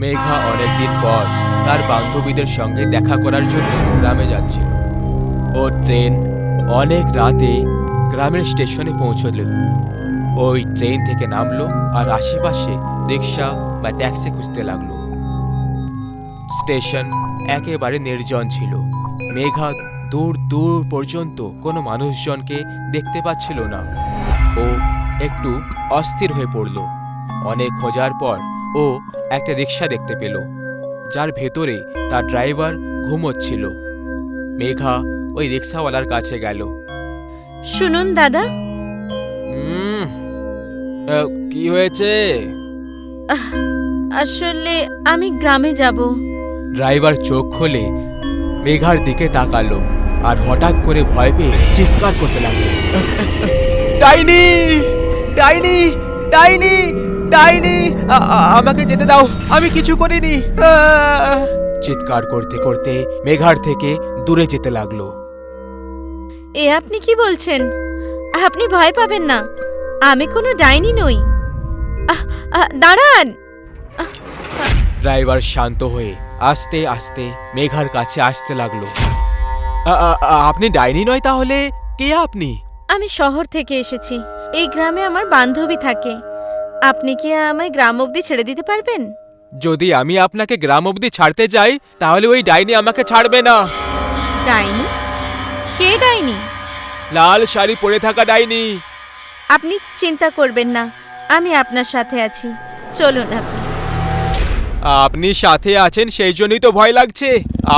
মেঘা অনেকদিন পর তার বান্ধবীদের সঙ্গে দেখা করার জন্য গ্রামে যাচ্ছিল। ও ট্রেন অনেক রাতে গ্রামের স্টেশনে পৌঁছল। ওই ট্রেন থেকে নামলো আর আশেপাশে রিক্সা বা ট্যাক্সি খুঁজতে লাগলো। স্টেশন একেবারে নির্জন ছিল। মেঘা দূর দূর পর্যন্ত কোনো মানুষজনকে দেখতে পাচ্ছিল না। ও একটু অস্থির হয়ে পড়ল। অনেক খোঁজার পর ও একটা রিক্সা দেখতে পেল, যার ভেতরে তার ড্রাইভার ঘুমোচ্ছিল। মেঘা ওই রিক্সাওয়ালার কাছে গেল। শুনুন দাদা, কি হয়েছে? আসলে আমি গ্রামে যাব। ড্রাইভার চোখ খুলে মেঘার দিকে তাকালো আর হঠাৎ করে ভয় পেয়ে চিৎকার করতে লাগলো, ডাইনি, ডাইনি, ডাইনি, ডাইনি, আমাকে যেতে দাও, আমি কিছু করিনি। চিৎকার করতে করতে মেঘার থেকে দূরে যেতে লাগলো। এ আপনি কি বলছেন? আপনি ভয় পাবেন না, আমি কোনো ডাইনি নই। দাঁড়ান। ড্রাইভার শান্ত হয়ে আস্তে আস্তে মেঘার কাছে আসতে লাগলো। আপনি ডাইনি নয় তাহলে কে আপনি? আমি শহর থেকে এসেছি। এই গ্রামে আমার বান্ধবী থাকে। আপনি কি আমায় গ্রাম অবধি ছেড়ে দিতে পারবেন? যদি আমি আপনাকে গ্রাম অবধি ছাড়তে যাই তাহলে ওই ডাইনি আমাকে ছাড়বে না। ডাইনি? কে ডাইনি? লাল শাড়ি পরে থাকা ডাইনি। আপনি চিন্তা করবেন না, আমি আপনার সাথে আছি। চলুন আপনি। আপনি সাথে আছেন সেই জন্যই তো ভয় লাগছে।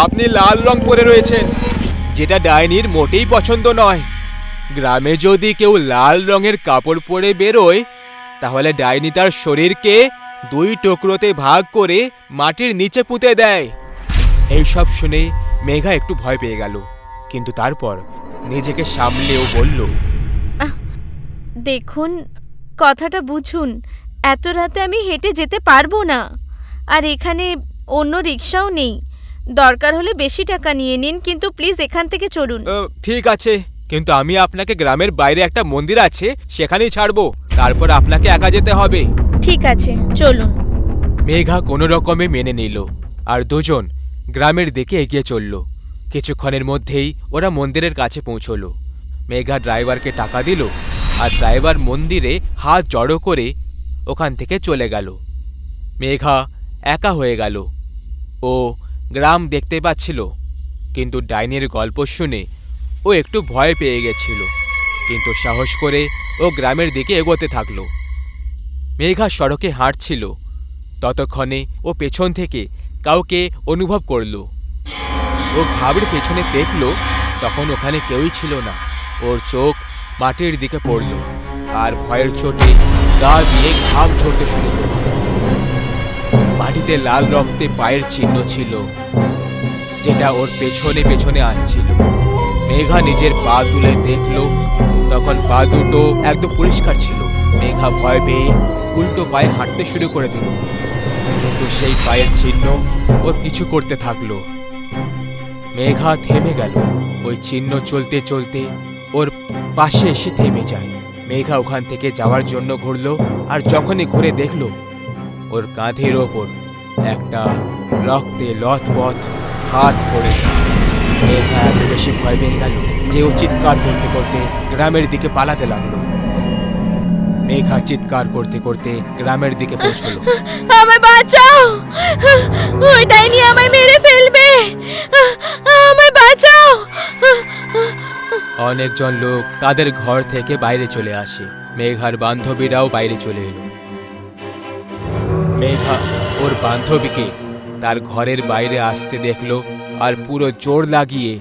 আপনি লাল রং পরে রয়েছেন, যেটা ডাইনির মোটেই পছন্দ নয়। গ্রামে যদি কেউ লাল রঙের কাপড় পরে বেরোয় তাহলে ডাইনি তার শরীরকে 2 টুকরোতে ভাগ করে মাটির নিচে পুঁতে দেয়। এইসব শুনে মেঘা একটু ভয় পেয়ে গেল, কিন্তু তারপর নিজেকে সামলেও বলল, দেখুন, কথাটা বুঝুন। এত রাতে আমি হেঁটে যেতে পারবো না, আর এখানে অন্য রিক্সাও নেই। দরকার হলে বেশি টাকা নিয়ে নিন, কিন্তু প্লিজ এখান থেকে চলুন। ঠিক আছে, কিন্তু আমি আপনাকে গ্রামের বাইরে একটা মন্দির আছে সেখানেই ছাড়বো, তারপর আপনাকে একা যেতে হবে। ঠিক আছে, চলুন। মেঘা কোনো রকমে মেনে নিল আর দুজন গ্রামের দিকে এগিয়ে চলল। কিছুক্ষণের মধ্যেই ওরা মন্দিরের কাছে পৌঁছলো। মেঘা ড্রাইভারকে টাকা দিল আর ড্রাইভার মন্দিরে হাত জড়ো করে ওখান থেকে চলে গেল। মেঘা একা হয়ে গেল। ও গ্রাম দেখতে পাচ্ছিল, কিন্তু ডাইনির গল্প শুনে ও একটু ভয় পেয়ে গেছিল, কিন্তু সাহস করে ও গ্রামের দিকে এগোতে থাকলো। মেঘা সড়কে হাঁটছিল, ততক্ষণে ও পেছন থেকে কাউকে অনুভব করল। ও ঘাবড়ে পেছনে দেখল, তখন ওখানে কেউই ছিল না। ওর চোখ মাটির দিকে পড়ল আর ভয়ের চোটে গা দিয়ে ঘাম ঝরতে শুরু হল। মাটিতে লাল রক্তে পায়ের চিহ্ন ছিল, যেটা ওর পেছনে পেছনে আসছিল। মেঘা নিজের পা তুলে দেখল, তখন পা দুটো একদম পরিষ্কার ছিল। মেঘা ভয় পেয়ে উল্টো পায়ে হাঁটতে শুরু করে দিল, কিন্তু সেই পায়ের চিহ্ন ওর কিছু করতে থাকলো। মেঘা থেমে গেল। ওই চিহ্ন চলতে চলতে ওর পাশে এসে থেমে যায়। মেঘা ওখান থেকে যাওয়ার জন্য ঘুরল, আর যখনই ঘুরে দেখল ওর কাঁধের ওপর একটা রক্তে লথপথ হাত পড়ে যায়। মেঘা এত বেশি ভয় পেয়ে গেল যে ও চিৎকার করতে করতে গ্রামের দিকে পালাতে লাগলো। মেঘা চিৎকার করতে করতে গ্রামের দিকে পৌঁছলো। আমায় বাঁচাও, ওই ডাইনি আমায় মেরে ফেলবে, আমায় বাঁচাও। অনেকজন লোক তাদের ঘর থেকে বাইরে চলে আসে। মেঘার বান্ধবীরাও বাইরে চলে এলো। মেঘা ওর বান্ধবীকে তার ঘরের বাইরে আসতে দেখলো আর পুরো জোর লাগিয়ে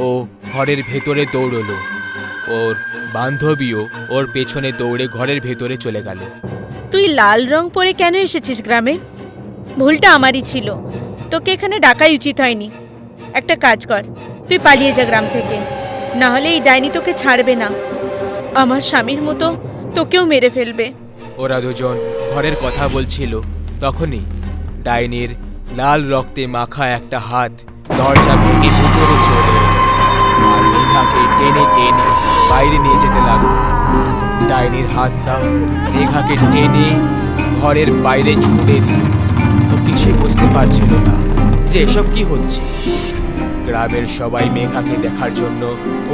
ও ঘরের ভেতরে দৌড়লো। ওর বান্ধবীও ওর পেছনে দৌড়ে ঘরের ভেতরে চলে গেল। তুই লাল রং পরে কেন এসেছিস গ্রামে? ভুলটা আমারই ছিল, তোকে এখানে ডাকাই উচিত হয়নি। একটা কাজ কর, তুই পালিয়ে যা গ্রাম থেকে, না হলে এই ডাইনি তোকে ছাড়বে না। আমার স্বামীর মতো তোকেও মেরে ফেলবে। ওরা দুজন ঘরের কথা বলছিল, তখনই ডাইনির লাল রক্তে মাখা একটা হাত দরজা ভেঙে ভিতরে চলে এলো আর মেঘাকে টেনে টেনে বাইরে নিয়ে যেতে লাগলো। ডাইনির হাতটা মেঘাকে টেনে ঘরের বাইরে ছুটে দিল। ও কিছুই বুঝতে পারছিল না যে এসব কি হচ্ছে। গ্রামের সবাই মেঘাকে দেখার জন্য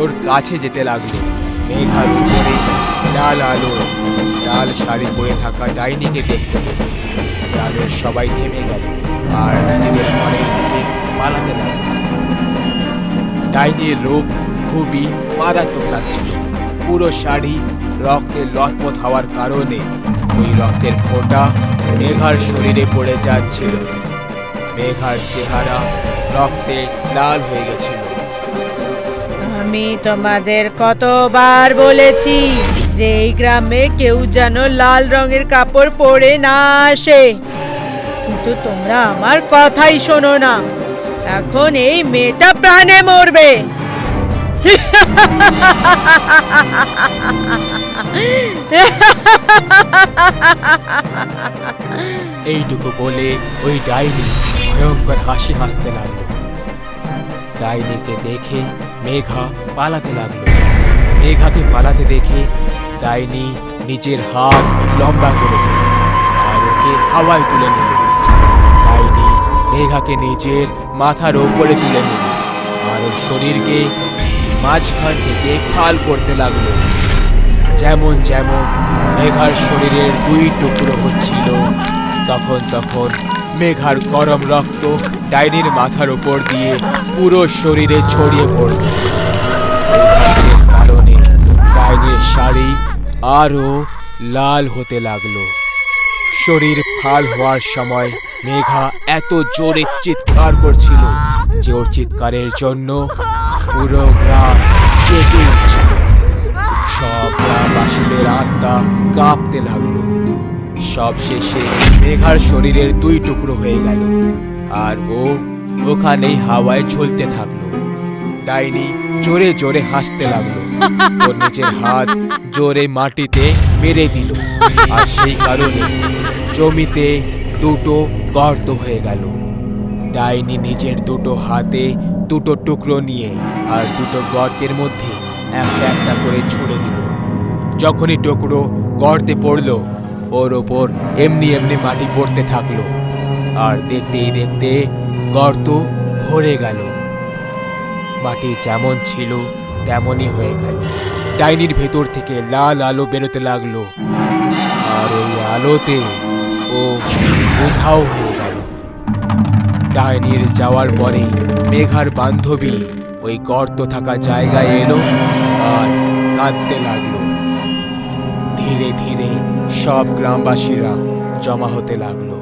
ওর কাছে যেতে লাগলো। মেঘার উপরে লাল আলো, লাল শাড়ি পরে থাকা ডাইনিকে দেখতে পেল। গ্রামের সবাই থেমে গেল আর নিজেদের ঘরের দিকে পালাতে লাগলো। ডাইনির রূপ খুবই মারাত্মক লাগছিল। পুরো শাড়ি রক্তে লথপথ হওয়ার কারণে ওই রক্তের ফোঁটা মেঘার শরীরে পড়ে যাচ্ছিল। মেঘার চেহারা রক্তে লাল হয়ে গেছিল। আমি তোমাদের কতবার বলেছি যে এই গ্রামে কেউ যেন লাল রঙের কাপড় পরে না আসে, কিন্তু তোমরা আমার কথাই শোনো না। এখন এই মেয়েটা প্রাণে মরবে। এইটুকু বলে ওই ডাইনি ভয়ঙ্কর হাসি হাসতে লাগলো। ডাইনিকে দেখে মেঘা পালাতে লাগলো। মেঘাকে পালাতে দেখে ডাইনি নিজের হাত লম্বা করে দিল আর ওকে হাওয়ায় তুলে নিল। ডাইনি মেঘাকে নিজের মাথার ওপরে তুলে নিল আর ওর শরীরকে মাঝখান থেকে ফাল করতে লাগলো। যেমন যেমন মেঘার শরীরের দুই টুকরো হচ্ছিল, তখন তখন মেঘার গরম রক্ত ডাইনির মাথার উপর দিয়ে পুরো শরীরে ছড়িয়ে পড়ল। এই রক্তের কারণে ডাইনির শাড়ি আরো লাল হতে লাগলো। শরীর ফাল হওয়ার সময় মেঘা এত জোরে চিৎকার করছিল যে ওর চিৎকারের জন্য পুরো গ্রাম কেঁপে উঠছিল। সব গ্রামবাসীদের আত্মা কাঁপতে লাগলো। সব শেষে মেঘার শরীরের দুই টুকরো হয়ে গেল আর ও ওখানেই হাওয়ায় ঝুলতে থাকলো। ডাইনি জোরে জোরে হাসতে লাগলো। ওর নিজের হাত জোরে মাটিতে মেরে দিল আর সেই কারণে জমিতে দুটো গর্ত হয়ে গেল। ডাইনি নিজের দুটো হাতে দুটো টুকরো নিয়ে আর দুটো গর্তের মধ্যে একটা একটা করে ছুঁড়ে দিল। যখনই টুকরো গর্তে পড়লো ওর ওপর এমনি এমনি মাটি পড়তে থাকলো আর দেখতেই দেখতে গর্ত ভরে গেল। মাটি যেমন ছিল তেমনই হয়ে গেল। ডাইনির ভেতর থেকে লাল আলো বেরোতে লাগলো আর ওই আলোতে ও উধাও হয়ে গেল। ডাইনির যাওয়ার পরে মেঘার বান্ধবী ওই গর্ত থাকা জায়গায় এলো আর কাঁদতে লাগলো। ধীরে ধীরে সব গ্রামবাসীরা জমা হতে লাগলো।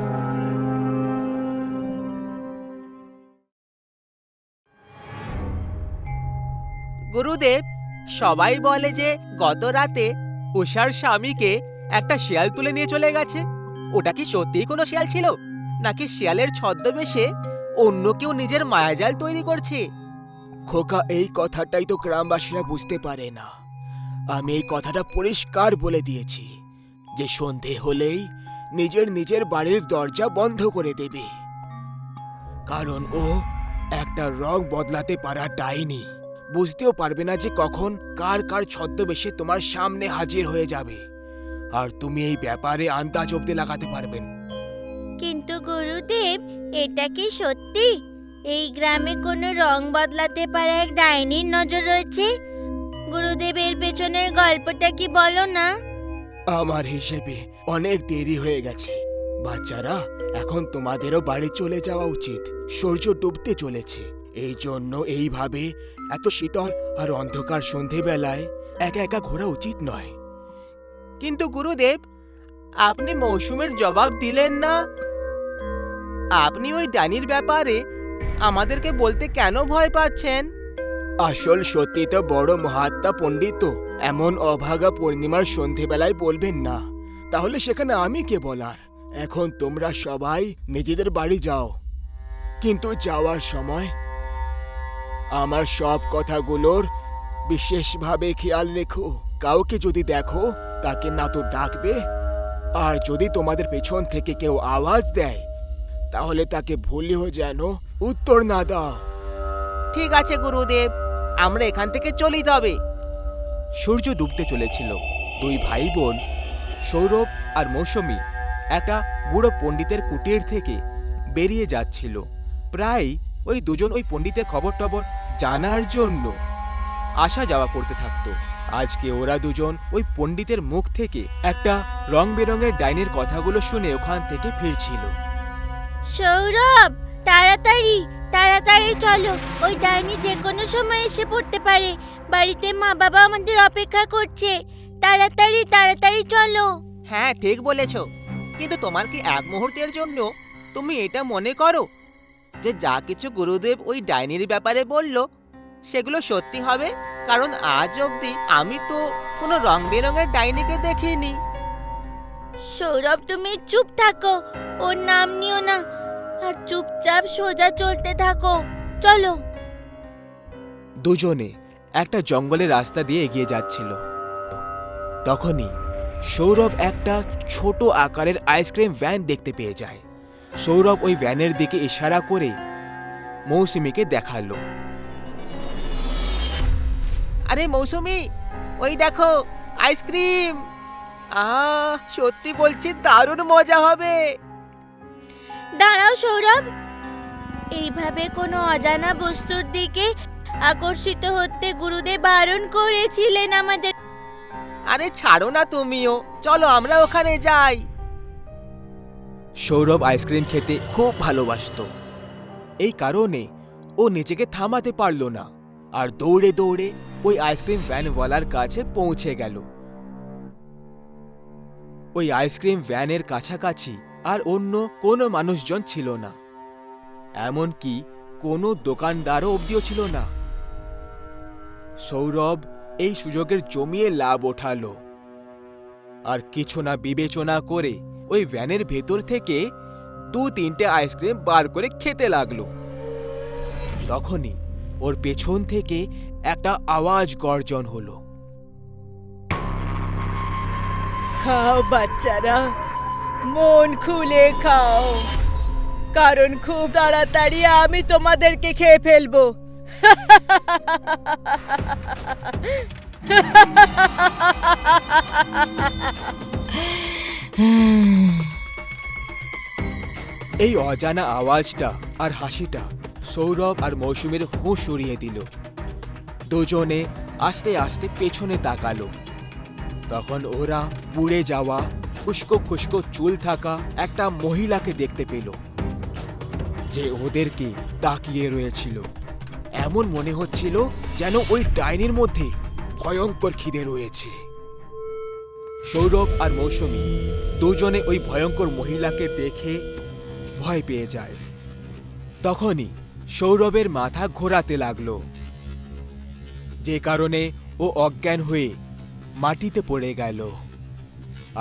গুরুদেব, সবাই বলে যে গত রাতে উষার স্বামীকে একটা শিয়াল তুলে নিয়ে চলে গেছে। ওটা কি সত্যিই কোনো শিয়াল ছিল, নাকি শিয়ালের ছদ্মবেশে অন্য কেউ নিজের মায়াজাল তৈরি করছে? খোকা, এই কথাটাই তো গ্রামবাসীরা বুঝতে পারে না। আমি এই কথাটা পরিষ্কার বলে দিয়েছি যে সন্ধে হলেই নিজের নিজের বাড়ির দরজা বন্ধ করে দেবে, কারণ ও একটা রং বদলাতে পারা ডাইনি। বুঝতেও পারবে না যে কখন কার কার ছদ্মবেশে তোমার সামনে হাজির হয়ে যাবে, আর তুমি এই ব্যাপারে আন্দাজ অব্দি লাগাতে পারবেন। কিন্তু গুরুদেব, এটা কি সত্যি এই গ্রামে কোনো রং বদলাতে পারা এক ডাইনির নজর রয়েছে? গুরুদেব, এর পেছনের গল্পটা কি বলো না? আমার হিসেবে অনেক দেরি হয়ে গেছে। বাচ্চারা, এখন তোমাদেরও বাড়ি চলে যাওয়া উচিত। সূর্য ডুবতে চলেছে, এই জন্য এইভাবে এত শীতল আর অন্ধকার সন্ধেবেলায় একা একা ঘোরা উচিত নয়। কিন্তু গুরুদেব, আপনি মৌসুমের জবাব দিলেন না। আপনি ওই ডাইনির ব্যাপারে আমাদেরকে বলতে কেন ভয় পাচ্ছেন? আসল সত্যি তো বড় মহাত্মা পণ্ডিত এমন অভাগা পূর্ণিমার সন্ধেবেলায় বলবেন না, তাহলে সেখানে আমি কে বলার? এখন তোমরা সবাই নিজেদের বাড়ি যাও, কিন্তু যাওয়ার সময় আমার সব কথাগুলোর বিশেষভাবে খেয়াল রেখো। কাউকে যদি দেখো তাকে না তো ডাকবে, আর যদি তোমাদের পেছন থেকে কেউ আওয়াজ দেয় তাহলে তাকে ভুলেও যেন উত্তর না দাও। ঠিক আছে গুরুদেব, আমরা এখান থেকে চলি তবে। সূর্য ডুবতে চলেছিল। দুই ভাই বোন সৌরভ আর মৌসুমী একটা বুড়ো পণ্ডিতের কুটির থেকে বেরিয়ে যাচ্ছিল। প্রায় ওই দুজন ওই পণ্ডিতের খবর টবর জানার জন্য আসা যাওয়া করতে থাকতো। আজকে ওরা দুজন ওই পণ্ডিতের মুখ থেকে একটা রং বেরঙের ডাইনির কথাগুলো শুনে ওখান থেকে ফিরছিল। সৌরভ, তাড়াতাড়ি তাড়াতাড়ি চলো, ওই ডাইনি যে কোনো সময় এসে পড়তে পারে। বাড়িতে মা বাবা আমাদের অপেক্ষা করছে। তাড়াতাড়ি তাড়াতাড়ি চলো। হ্যাঁ, ঠিক বলেছো। কিন্তু তোমার কি এক মুহূর্তের জন্য তুমি এটা মনে করো যে যা কিছু গুরুদেব ওই ডাইনির ব্যাপারে বলল সেগুলো সত্যি হবে? কারণ আজ অবধি আমি তো কোনো রং বেরঙের ডাইনিকে দেখিনি। সৌরভ, তুমি চুপ থাকো, ওর নাম নিও না, আর চুপচাপ সোজা চলতে থাকো। চলো। দুজনে একটা জঙ্গলের রাস্তা দিয়ে এগিয়ে যাচ্ছিল। তখনই সৌরভ একটা ছোট আকারের আইসক্রিম ভ্যান দেখতে পেয়ে যায়। সৌরভ ওই ভ্যানের দিকে ইশারা করে মৌসুমীকে দেখালো। আরে মৌসুমী, ওই দেখো আইসক্রিম। সত্যি বলছি দারুণ মজা হবে। দাঁড়াও সৌরভ, এইভাবে কোনো অজানা বস্তুর দিকে আকর্ষিত হতে গুরুদেব বারণ করেছিলেন আমাদের। আরে ছাড়ো না তুমিও, চলো আমরা ওখানে যাই। সৌরভ আইসক্রিম খেতে খুব ভালোবাসতো। এই কারণে ও নিজেকে থামাতে পারল না আর দৌড়ে দৌড়ে ওই আইসক্রিম ভ্যানওয়ালার কাছে পৌঁছে গেল। ওই আইসক্রিম ভ্যানের কাছাকাছি আর অন্য কোনো মানুষজন ছিল না, এমনকি কোনো দোকানদারও অবধিও ছিল না। সৌরভ এই সুযোগের জমিয়ে লাভ ওঠালো আর কিছু না বিবেচনা করে ওই ভ্যানের ভেতর থেকে 2-3টে আইসক্রিম বার করে খেতে লাগলো। তখনই ওর পেছন থেকে একটা আওয়াজ গর্জন হলো। খাও বাচ্চারা, মন খুলে খাও, কারণ খুব তাড়াতাড়ি আমি তোমাদেরকে খেয়ে ফেলবো। এই অজানা আওয়াজটা আর হাসিটা সৌরভ আর মৌসুমীর হুঁশ উড়িয়ে দিল। দুজনে আস্তে আস্তে পেছনে তাকালো। তখন ওরা পুড়ে যাওয়া খুস্কো খুস্কো চুল থাকা একটা মহিলাকে দেখতে পেল, যে ওদেরকে তাকিয়ে রয়েছিল। এমন মনে হচ্ছিল যেন ওই ডাইনির মধ্যে ভয়ঙ্কর খিদে রয়েছে। সৌরভ আর মৌসুমী দুজনে ওই ভয়ঙ্কর মহিলাকে দেখে ভয় পেয়ে যায়। তখনই সৌরভের মাথা ঘোরাতে লাগলো, যে কারণে ও অজ্ঞান হয়ে মাটিতে পড়ে গেল।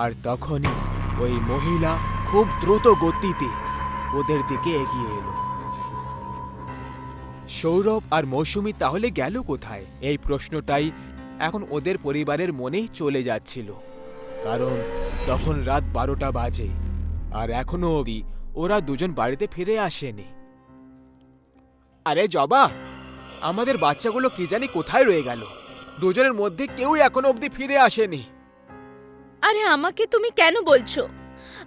আর তখনই ওই মহিলা খুব দ্রুত গতিতে ওদের দিকে এগিয়ে এলো। সৌরভ আর মৌসুমী তাহলে গেল কোথায়? এই প্রশ্নটাই এখন ওদের পরিবারের মনেই চলে যাচ্ছিল, কারণ তখন রাত 12টা বাজে আর এখনো অবধি ওরা দুজন বাড়িতে ফিরে আসেনি। আরে জবা, আমাদের বাচ্চাগুলো কি জানি কোথায় রয়ে গেল? দুজনের মধ্যে কেউই এখনো অবধি ফিরে আসেনি। আরে আমাকে তুমি কেন বলছো?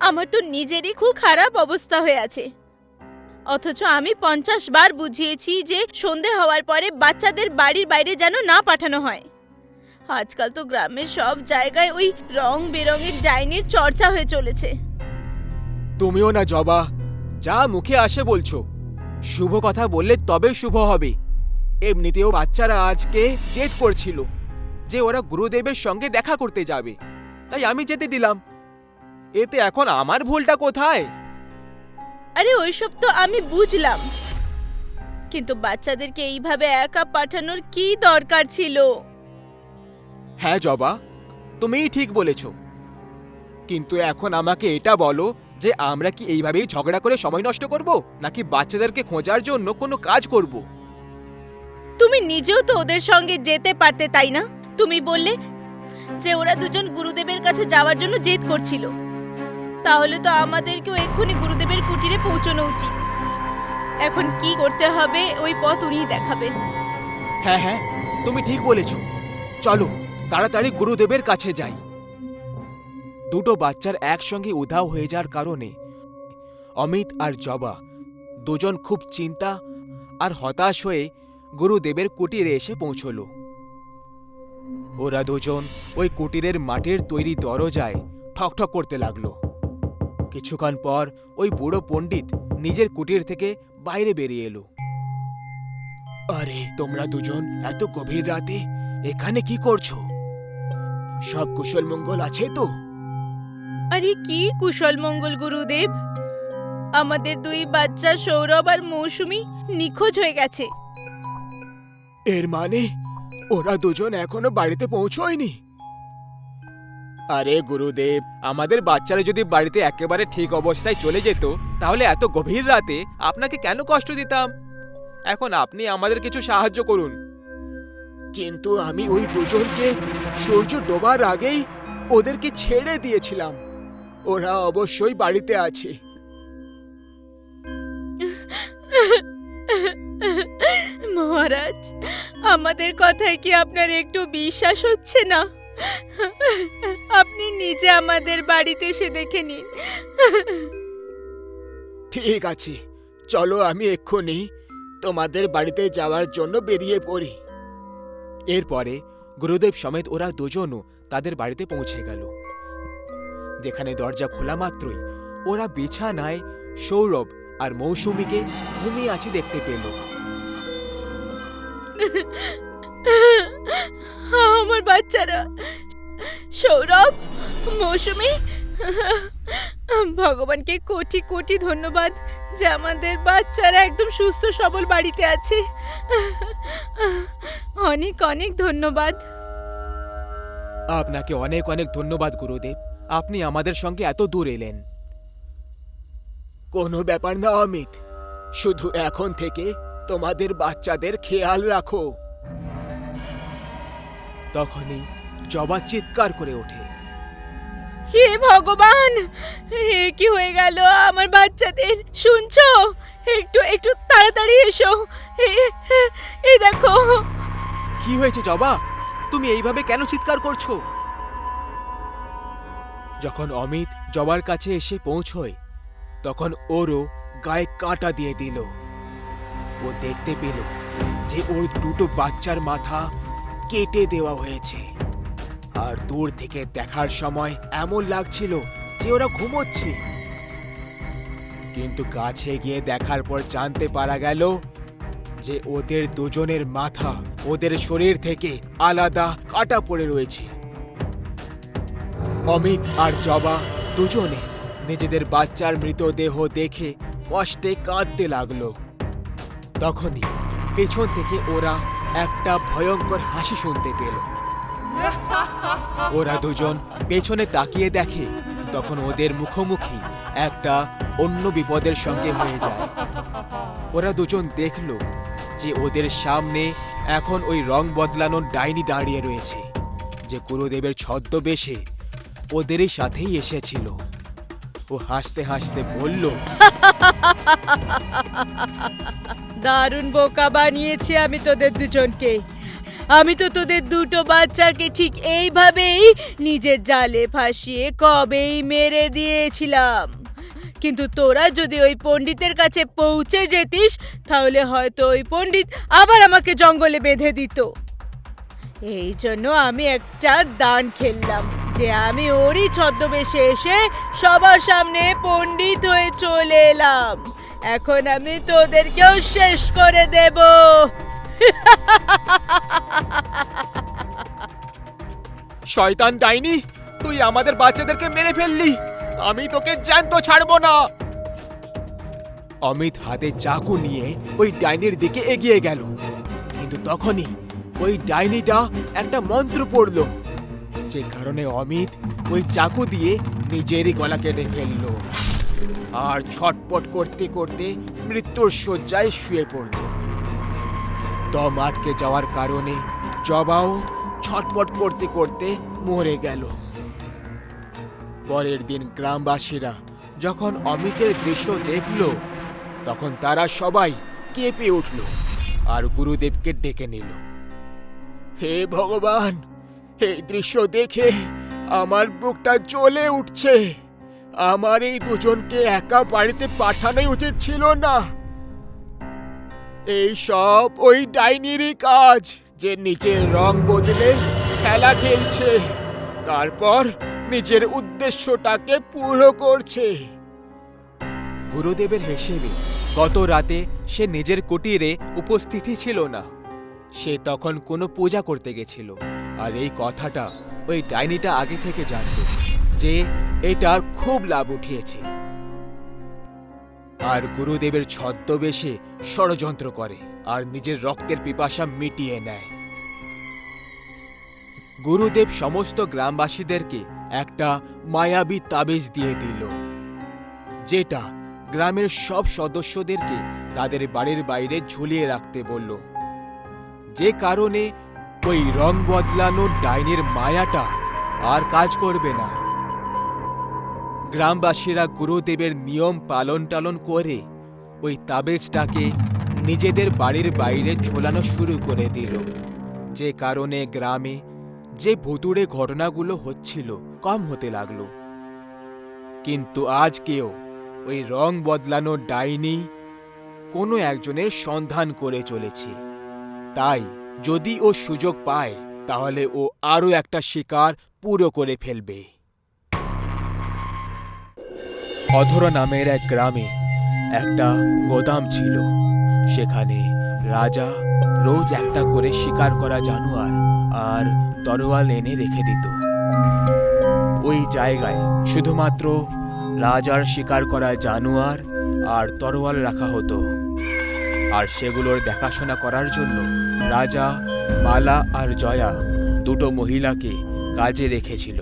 আমার তো নিজেরই খুব খারাপ অবস্থা হয়ে আছে। অথচ আমি 50 বার বুঝিয়েছি যে সন্ধে হওয়ার পরে বাচ্চাদের বাড়ির বাইরে যেন না পাঠানো হয়। আজকাল তো গ্রামের সব জায়গায় ওই রং বেরঙের ডাইনির চর্চা হয়ে চলেছে। তুমিও না জবা, যা মুখে আসে বলছো। শুভ কথা বললে তবে শুভ হবে। এমনিতেও বাচ্চারা আজকে জেদ করছিল যে ওরা গুরুদেবের সঙ্গে দেখা করতে যাবে, তাই আমি যেতে দিলাম। এতে এখন আমার ভুলটা কোথায়? আরে ওইসব তো আমি বুঝলাম, কিন্তু বাচ্চাদেরকে এইভাবে একা পাঠানোর কি দরকার ছিল? হ্যাঁ জবা, তুমিই ঠিক বলেছ। কিন্তু এখন আমাকে এটা বলো যে আমরা কি এইভাবেই ঝগড়া করে সময় নষ্ট করব, নাকি বাচ্চাদেরকে খোঁজার জন্য কোনো কাজ করব? তুমি নিজেও তো ওদের সঙ্গে যেতে পারতে, তাই না? তুমি বললে যে ওরা দুজন গুরুদেবের কাছে যাওয়ার জন্য জেদ করছিল। তাহলে তো আমাদেরকেও এক্ষুনি গুরুদেবের কুটিরে পৌঁছানো উচিত। এখন কি করতে হবে ওই পথ উনিই দেখাবেন। হ্যাঁ হ্যাঁ, তুমি ঠিক বলেছ। চলো তাড়াতাড়ি গুরুদেবের কাছে যাই। দুটো বাচ্চার একসঙ্গে উধাও হয়ে যাওয়ার কারণে অমিত আর জবা দুজন খুব চিন্তা আর হতাশ হয়ে গুরুদেবের কুটিরে এসে পৌঁছলো। ওরা দুজন ওই কুটিরের মাটির তৈরি দরজায় ঠকঠক করতে লাগলো। কিছুক্ষণ পর ওই বুড়ো পণ্ডিত নিজের কুটির থেকে বাইরে বেরিয়ে এলো। আরে তোমরা দুজন এত গভীর রাতে এখানে কি করছো? সব কুশল মঙ্গল আছে তো? আরে কি কুশল মঙ্গল গুরুদেব, আমাদের দুই বাচ্চা সৌরভ আর মৌসুমী নিখোঁজ হয়ে গেছে। এর মানে ওরা দুজন এখনো বাড়িতে পৌঁছয়নি? আরে গুরুদেব, আমাদের বাচ্চারা যদি বাড়িতে একেবারে ঠিক অবস্থায় চলে যেত তাহলে এত গভীর রাতে আপনাকে কেন কষ্ট দিতাম? এখন আপনি আমাদের কিছু সাহায্য করুন। কিন্তু আমি ওই দুজনকে সূর্য ডোবার আগেই ওদেরকে ছেড়ে দিয়েছিলাম। ওরা অবশ্যই বাড়িতে আছে। মহারাজ, আমাদের কথায় কি আপনার একটু বিশ্বাস হচ্ছে না? আপনি নিজে আমাদের বাড়িতে এসে দেখে নিন। ঠিক আছে, চলো আমি এক্ষুনি তোমাদের বাড়িতে যাওয়ার জন্য বেরিয়ে পড়ি। এরপরে গুরুদেব সমেত ওরা দুজনও তাদের বাড়িতে পৌঁছে গেল। যেখানে দরজা খোলা মাত্রই ওরা বিছানায় সৌরভ আর মৌসুমীকে ঘুমিয়ে আছে দেখতে পেল। আমার বাচ্চারা সৌরভ, মৌসুমী, ভগবানকে কোটি কোটি ধন্যবাদ যে আমাদের বাচ্চারা একদম সুস্থ সবল বাড়িতে আছে। অনেক অনেক ধন্যবাদ। আপনাকে অনেক অনেক ধন্যবাদ গুরুদেব, আপনি আমাদের সঙ্গে এত দূর এলেন। কোনো ব্যাপার না অমিত, শুধু এখন থেকে তোমাদের বাচ্চাদের খেয়াল রাখো। তখনই জবা চিৎকার করে ওঠে। হে ভগবান, হে কি হয়ে গেল আমার বাচ্চাদের? শুনছো? একটু একটু তাড়াতাড়ি এসো। এই দেখো। কি হয়েছে জবা? তুমি এইভাবে কেন চিৎকার করছো? যখন অমিত জবার কাছে এসে পৌঁছয় তখন ওরও গায়ে কাঁটা দিয়ে দিল। ও দেখতে পেল যে ওর দুটো বাচ্চার মাথা কেটে দেওয়া হয়েছে, আর দূর থেকে দেখার সময় এমন লাগছিল যে ওরা ঘুমোচ্ছে। কিন্তু কাছে গিয়ে দেখার পর জানতে পারা গেল যে ওদের দুজনের মাথা ওদের শরীর থেকে আলাদা কাটা পড়ে রয়েছে। অমিত আর জবা দুজনে নিজেদের বাচ্চার মৃতদেহ দেখে কষ্টে কাঁদতে লাগলো। তখনই পেছন থেকে ওরা একটা ভয়ঙ্কর হাসি শুনতে পেল। ওরা দুজন পেছনে তাকিয়ে দেখে তখন ওদের মুখোমুখি একটা অন্য বিপদের সঙ্গে হয়ে যায়। ওরা দুজন দেখল যে ওদের সামনে এখন ওই রং বদলানোর ডাইনি দাঁড়িয়ে রয়েছে, যে গুরুদেবের ছদ্মবেশে ওদেরই সাথেই এসেছিল। ও হাসতে হাসতে বলল, দারুণ বোকা বানিয়েছি আমি তোদের দুজনকে। আমি তো তোদের দুটো বাচ্চাকে ঠিক এইভাবেই নিজের জালে ফাঁসিয়ে কবেই মেরে দিয়েছিলাম। কিন্তু তোরা যদি ওই পণ্ডিতের কাছে পৌঁছে যেতিস তাহলে হয়তো ওই পণ্ডিত আবার আমাকে জঙ্গলে বেঁধে দিত। এই জন্য আমি একটা দান খেললাম যে আমি ওরই ছদ্মবেশে এসে সবার সামনে পণ্ডিত হয়ে চলে এলাম। এখন আমি তোদেরকেও শেষ করে দেব। শয়তান ডাইনি, তুই আমাদের বাচ্চাদেরকে মেরে ফেললি, আমি তোকে জ্যান্ত ছাড়বো না। অমিত হাতে চাকু নিয়ে ওই ডাইনির দিকে এগিয়ে গেল, কিন্তু তখনই ওই ডাইনিটা একটা মন্ত্র পড়ল, যে কারণে অমিত ওই চাকু দিয়ে নিজেরই গলা কেটে ফেলল আর ছটপট করতে করতে মৃত্যুর শয্যায় শুয়ে পড়ল। দম আটকে যাওয়ার কারণে জবাও ছটপট করতে করতে মরে গেল। পরের দিন গ্রামবাসীরা যখন অমিতের দৃশ্য দেখল তখন তারা সবাই কেঁপে উঠল আর গুরুদেবকে ডেকে নিল। হে ভগবান, এই দৃশ্য দেখে আমার বুকটা জ্বলে উঠছে। আমার এই দুজনকে একা বাড়িতে পাঠানোই উচিত ছিল না। এই সব ওই ডাইনিরই কাজ, যে নিজের রং বদলে খেলা খেলছে, তারপর নিজের উদ্দেশ্যটাকে পুরো করছে। গুরুদেবের হিসেবে গত রাতে সে নিজের কুটিরে উপস্থিতই ছিল না। সে তখন কোনো পূজা করতে গেছিল, আর এই কথাটা ওই ডাইনিটা আগে থেকে জানত যে এটার খুব লাভ উঠিয়েছে, আর গুরুদেবের ছদ্মবেশে ষড়যন্ত্র করে আর নিজের রক্তের পিপাসা মিটিয়ে নেয়। গুরুদেব সমস্ত গ্রামবাসীদেরকে একটা মায়াবী তাবিজ দিয়ে দিল, যেটা গ্রামের সব সদস্যদেরকে তাদের বাড়ির বাইরে ঝুলিয়ে রাখতে বলল, যে কারণে ওই রং বদলানোর ডাইনির মায়াটা আর কাজ করবে না। গ্রামবাসীরা গুরুদেবের নিয়ম পালন টালন করে ওই তাবিজটাকে নিজেদের বাড়ির বাইরে ঝোলানো শুরু করে দিল, যে কারণে গ্রামে যে ভুতুড়ে ঘটনাগুলো হচ্ছিল কম হতে লাগলো। কিন্তু আজকেও ওই রং বদলানো ডাইনি কোনো একজনের সন্ধান করে চলেছে। তাই যদি ও সুযোগ পায় তাহলে ও আরও একটা শিকার পুরো করে ফেলবে। অধরা নামের এক গ্রামে একটা গোদাম ছিল। সেখানে রাজা রোজ একটা করে শিকার করা জানোয়ার আর তরোয়াল এনে রেখে দিত। ওই জায়গায় শুধুমাত্র রাজার শিকার করা জানোয়ার আর তরোয়াল রাখা হতো, আর সেগুলোর দেখাশোনা করার জন্য রাজা মালা আর জয়া দুটো মহিলাকে কাজে রেখেছিল।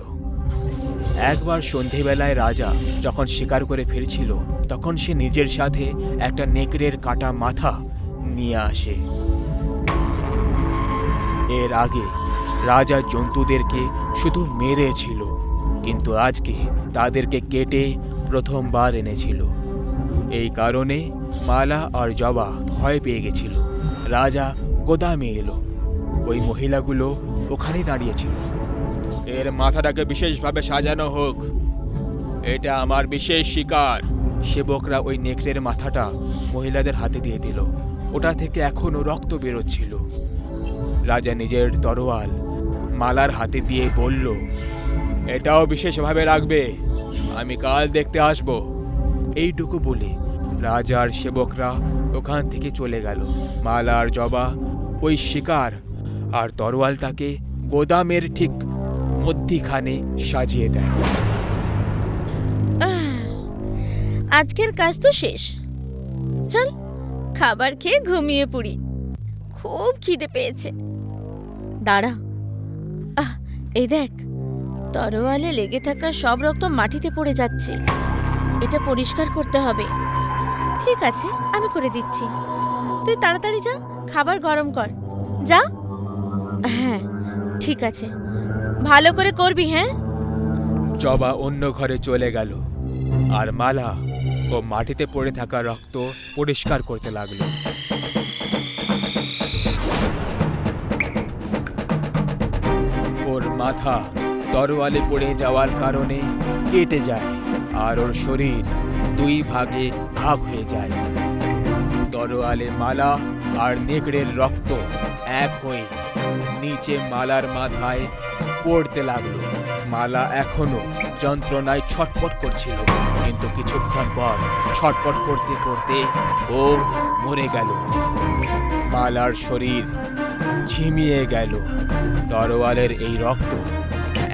একবার সন্ধেবেলায় রাজা যখন শিকার করে ফিরছিল, তখন সে নিজের সাথে একটা নেকড়ের কাটা মাথা নিয়ে আসে। এর আগে রাজা জন্তুদেরকে শুধু মেরেছিল, কিন্তু আজকে তাদেরকে কেটে প্রথমবার এনেছিল। এই কারণে মালা আর জবা ভয় পেয়ে গেছিল। রাজা গোদামে এলো, ওই মহিলাগুলো ওখানেই দাঁড়িয়েছিল। এর মাথাটাকে বিশেষভাবে সাজানো হোক, এটা আমার বিশেষ শিকার। সেবকরা ওই নেকড়ের মাথাটা মহিলাদের হাতে দিয়ে দিল। ওটা থেকে এখনো রক্ত বেরোচ্ছিল। রাজা নিজের তরোয়াল মালার হাতে দিয়ে বলল, এটাও বিশেষভাবে রাখবে, আমি কাল দেখতে আসব। এইটুকু বলে রাজার সেবকরা ওখান থেকে চলে গেল। মালা আর জবা ওই শিকার আর তরোয়ালটাকে গোদামের ঠিক মধ্যিখানে সাজিয়ে দেয়। আজকের কাজ তো শেষ, চল খাবার খেয়ে ঘুমিয়ে পড়ি, খুব খিদে পেয়েছে। দাঁড়া, এই দেখ, তরোয়ালে লেগে থাকা সব রক্ত মাটিতে পড়ে যাচ্ছে, এটা পরিষ্কার করতে হবে। ঠিক আছে, আমি করে দিচ্ছি, তুই তাড়াতাড়ি যা, খাবার গরম কর, যা। হ্যাঁ ঠিক আছে, ভালো করে করবি। হ্যাঁ। জবা অন্য ঘরে চলে গেল, আর মালা ও মাটিতে পড়ে থাকা রক্ত পরিষ্কার করতে লাগলো। ওর মাথা তরোয়ালে পড়ে যাওয়ার কারণে কেটে যায়, আর ওর শরীর দুই ভাগে ভাগ হয়ে যায়। তরোয়ালে মালা আর নেকড়ের রক্ত এক হয়ে নিচে মালার মাথায় পড়তে লাগলো। মালা এখনো যন্ত্রণায় ছটপট করছিল, কিন্তু কিছুক্ষণ পর ছটপট করতে করতে ও মরে গেল। মালার শরীর ঝিমিয়ে গেল। তরোয়ালের এই রক্ত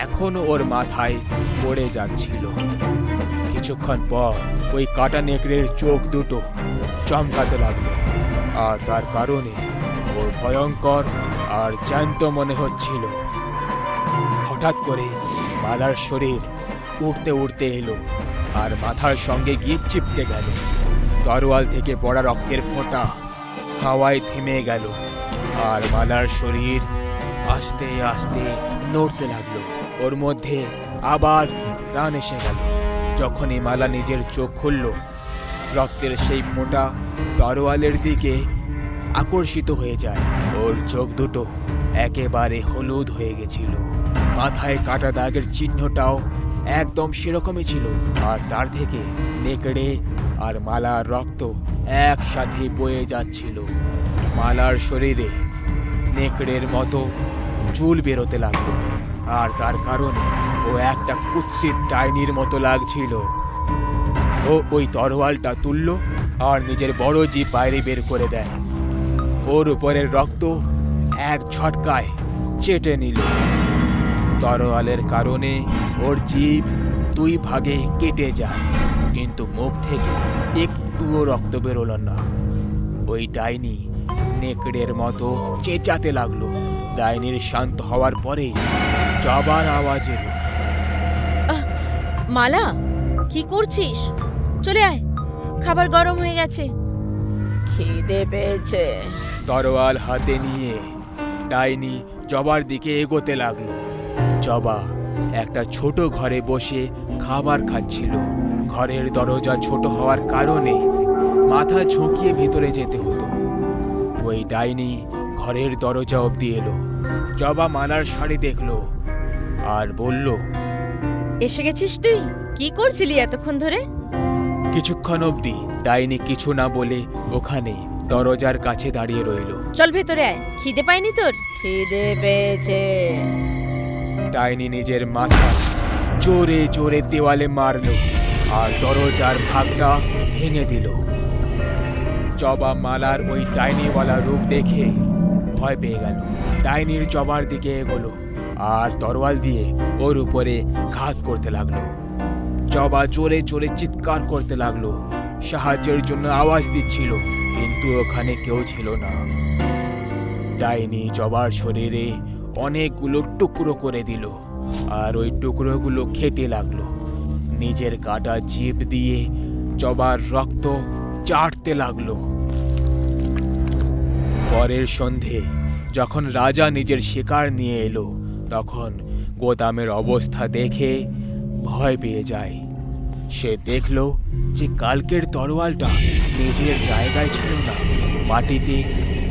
এখনো ওর মাথায় পড়ে যাচ্ছিল। কিছুক্ষণ পর ওই কাটা নেকড়ের চোখ দুটো চমকাতে লাগলো, আর তার কারণে ওর ভয়ঙ্কর আর জ্যান্ত মনে হচ্ছিল। হঠাৎ করে মালার শরীর উঠতে উঠতে এলো আর মাথার সঙ্গে গিয়ে চিপকে গেল। তরোয়াল থেকে পড়া রক্তের ফোঁটা হাওয়ায় থেমে গেল, আর মালার শরীর আস্তে আস্তে নড়তে লাগলো। ওর মধ্যে আবার প্রাণ এসে গেল। যখনই মালা নিজের চোখ খুলল, রক্তের সেই ফোঁটা তরোয়ালের দিকে আকর্ষিত হয়ে যায়। ওর চোখ দুটো একেবারে হলুদ হয়ে গেছিল। মাথায় কাটা দাগের চিহ্নটাও একদম সেরকমই ছিল, আর তার থেকে নেকড়ে আর মালার রক্ত একসাথে বয়ে যাচ্ছিল। মালার শরীরে নেকড়ের মতো চুল বেরোতে লাগলো, আর তার কারণে ও একটা কুৎসিত ডাইনির মতো লাগছিল। ও ওই তরোয়ালটা তুলল আর নিজের বড় জিভ বাইরে বের করে দেয়। ওর উপরের রক্ত এক ঝটকায় চেটে নিল। তরোয়ালের কারণে ওর জিভ 2 ভাগে কেটে যায়, কিন্তু মুখ থেকে একটুও রক্ত বেরোলো না। ওই ডাইনি নেকড়ের মতো চেঁচাতে লাগলো। ডাইনির শান্ত হওয়ার পরে জবার আওয়াজ এলো। মালা, কি করছিস? চলে আয়, খাবার গরম হয়ে গেছে। খিদে পেয়েছে। তরোয়াল হাতে নিয়ে ডাইনি জবার দিকে এগোতে লাগলো। জবা একটা ছোট ঘরে বসে খাবার খাচ্ছিল। ঘরের দরজা ছোট হওয়ার কারণে মাথা ঝুঁকিয়ে ভেতরে যেতে হতো। ওই ডাইনি ঘরের দরজা অবধি এলো। জবা মালার শাড়ি দেখলো আর বলল, এসে গেছিস তুই? কি করছিলি এতক্ষণ ধরে? কিছুক্ষণ অবধি ডাইনি কিছু না বলে ওখানে দরজার কাছে দাঁড়িয়ে রইল। চল ভেতরে আয়, খিদে পায়নি তোর? খিদে পেয়েছে। ডাইনি নিজের মাথা জোরে জোরে দেওয়ালে মারল আর দরজার ভাগটা ভেঙে দিল। জবা মালার ওই ডাইনিওয়ালা রূপ দেখে ভয় পেয়ে গেল। ডাইনির জবার দিকে এগোলো আর তরোয়াল দিয়ে ওর উপরে ঘাত করতে লাগলো। জবা জোরে জোরে চিৎকার করতে লাগলো, সাহায্যের জন্য আওয়াজ দিচ্ছিল, কিন্তু ওখানে কেউ ছিল না। ডাইনি জবার শরীরে অনেকগুলো টুকরো করে দিল আর ওই টুকরোগুলো খেতে লাগলো। নিজের কাটা জিভ দিয়ে জবার রক্ত চাটতে লাগলো। পরের সন্ধে যখন রাজা নিজের শিকার নিয়ে এলো, তখন গোদামের অবস্থা দেখে ভয় পেয়ে যায়। সে দেখল যে কালকের তরোয়ালটা নিজের জায়গায় ছিল না, মাটিতে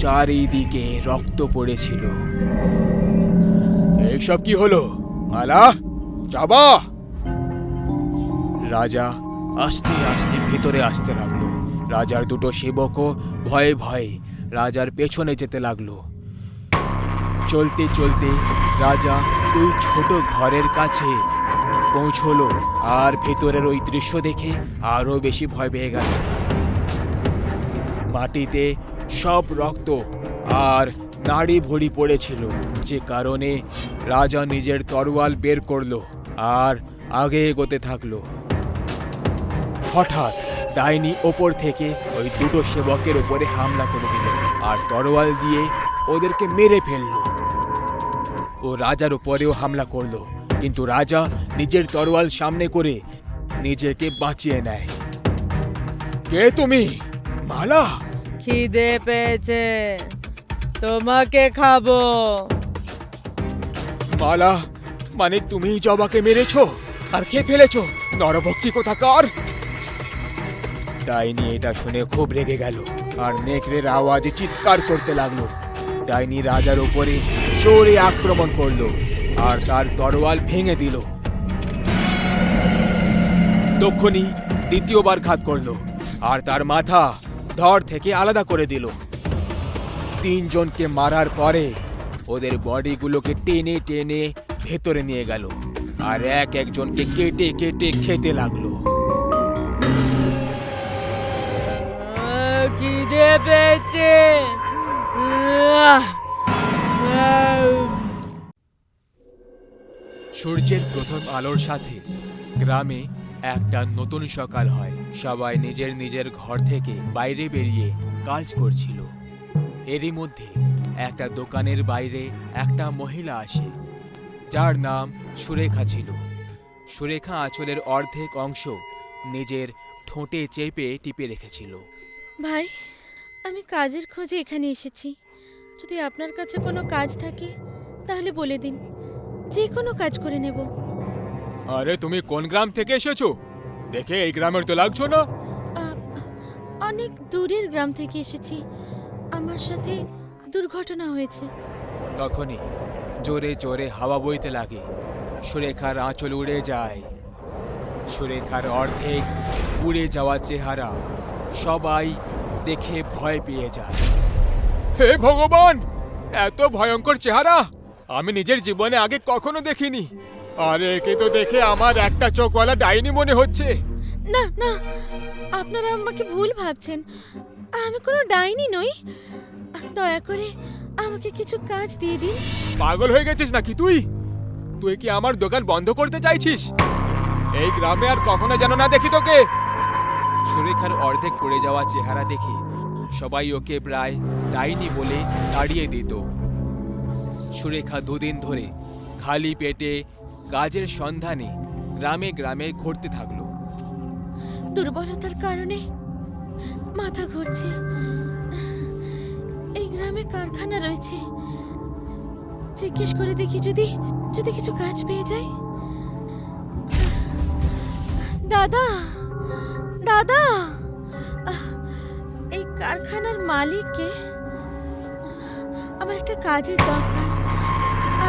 চারিদিকে রক্ত পড়েছিল। এইসব কি হলো? মালা, জবা! রাজা আস্তে আস্তে ভেতরে আসতে লাগলো। রাজার দুটো সেবকও ভয়ে ভয়ে রাজার পেছনে যেতে লাগলো। চলতে চলতে রাজা ওই ছোট ঘরের কাছে পৌঁছলো আর ভেতরের ওই দৃশ্য দেখে আরো বেশি ভয় পেয়ে গেল। মাটিতে সব রক্ত আর নাড়ি ভড়ি পড়েছিল, যে কারণে রাজা নিজের তরোয়াল বের করলো আর আগে এগোতে থাকলো। হঠাৎ ডাইনি ওপর থেকে ওই দুটো সেবকের উপরে হামলা করে দিল আর তরোয়াল দিয়ে ওদেরকে মেরে ফেললো। ও রাজার উপরেও হামলা করলো, কিন্তু রাজা নিজের তরোয়াল সামনে করে নিজেকে বাঁচিয়ে নেয়। কে তুমি? মালা? খিদে পেয়েছে, তোমাকে খাবো। মালা, মানে তুমি জবাকে মেরেছো আর খেয়ে ফেলেছো? নরভক্ষী কোথাকার! ডাইনি এটা শুনে খুব রেগে গেল আর নেকড়ের আওয়াজে চিৎকার করতে লাগলো। ডাইনি রাজার উপরে জোরে আক্রমণ করলো আর তার তরোয়াল ভেঙে দিল। তখনই দ্বিতীয়বার ঘাত করলো আর তার মাথা ধড় থেকে আলাদা করে দিল। 3 জনকে মারার পরে ওদের বডিগুলোকে টেনে টেনে ভেতরে নিয়ে গেল আর এক একজনকে কেটে কেটে খেতে লাগলো। খিদে পেয়েছে। সূর্যের প্রথম আলোর সাথে গ্রামে একটা নতুন সকাল হয়। সবাই নিজের নিজের ঘর থেকে বাইরে বেরিয়ে কাজ করছিল। এরই মধ্যে একটা দোকানের বাইরে একটা মহিলা আসে, যার নাম সুরেখা ছিল। সুরেখা আঁচলের অর্ধেক অংশ নিজের ঠোঁটে চেপে টিপে রেখেছিল। ভাই, আমি কাজের খোঁজে এখানে এসেছি। যদি আপনার কাছে কোনো কাজ থাকে তাহলে বলে দিন, যে কোনো কাজ করে নেব। আরে তুমি কোন গ্রাম থেকে এসেছো? দেখে এই গ্রামের তো লাগছো না। অনেক দূরের গ্রাম থেকে এসেছি, আমার সাথে দুর্ঘটনা হয়েছে। তখনই জোরে জোরে হাওয়া বইতে লাগে, সুরেখার আঁচল উড়ে যায়। সুরেখার অর্ধেক উড়ে যাওয়া চেহারা সবাই দেখে ভয় পেয়ে যায়। হে ভগবান, এত ভয়ঙ্কর চেহারা আমি নিজের জীবনে আগে কখনো দেখিনি। আরে একে তো দেখে আমার একটা চোখওয়ালা ডাইনি মনে হচ্ছে। না না, আপনারা আমাকে ভুল ভাবছেন, আমি কোনো ডাইনি নই। দয়া করে আমাকে কিছু কাজ দিয়ে দিন। পাগল হয়ে গেছিস নাকি তুই? তুই কি আমার দোকান বন্ধ করতে চাইছিস? এই গ্রামে আর কখনো যেন না দেখি তোকে। সুরেখার অর্ধেক পড়ে যাওয়া চেহারা দেখে সবাই ওকে প্রায় ডাইনি বলে তাড়িয়ে দিত। সুরেখা দুদিন ধরে খালি পেটে কাজের সন্ধানে গ্রামে গ্রামে ঘুরতে থাকলো। দুর্বলতার কারণে মাথা ঘুরছে। এই গ্রামে কারখানা রয়েছে, জিজ্ঞেস করে দেখি যদি যদি কিছু কাজ পেয়ে যাই। দাদা দাদা, এই কারখানার মালিককে, আমার একটা কাজের দরকার,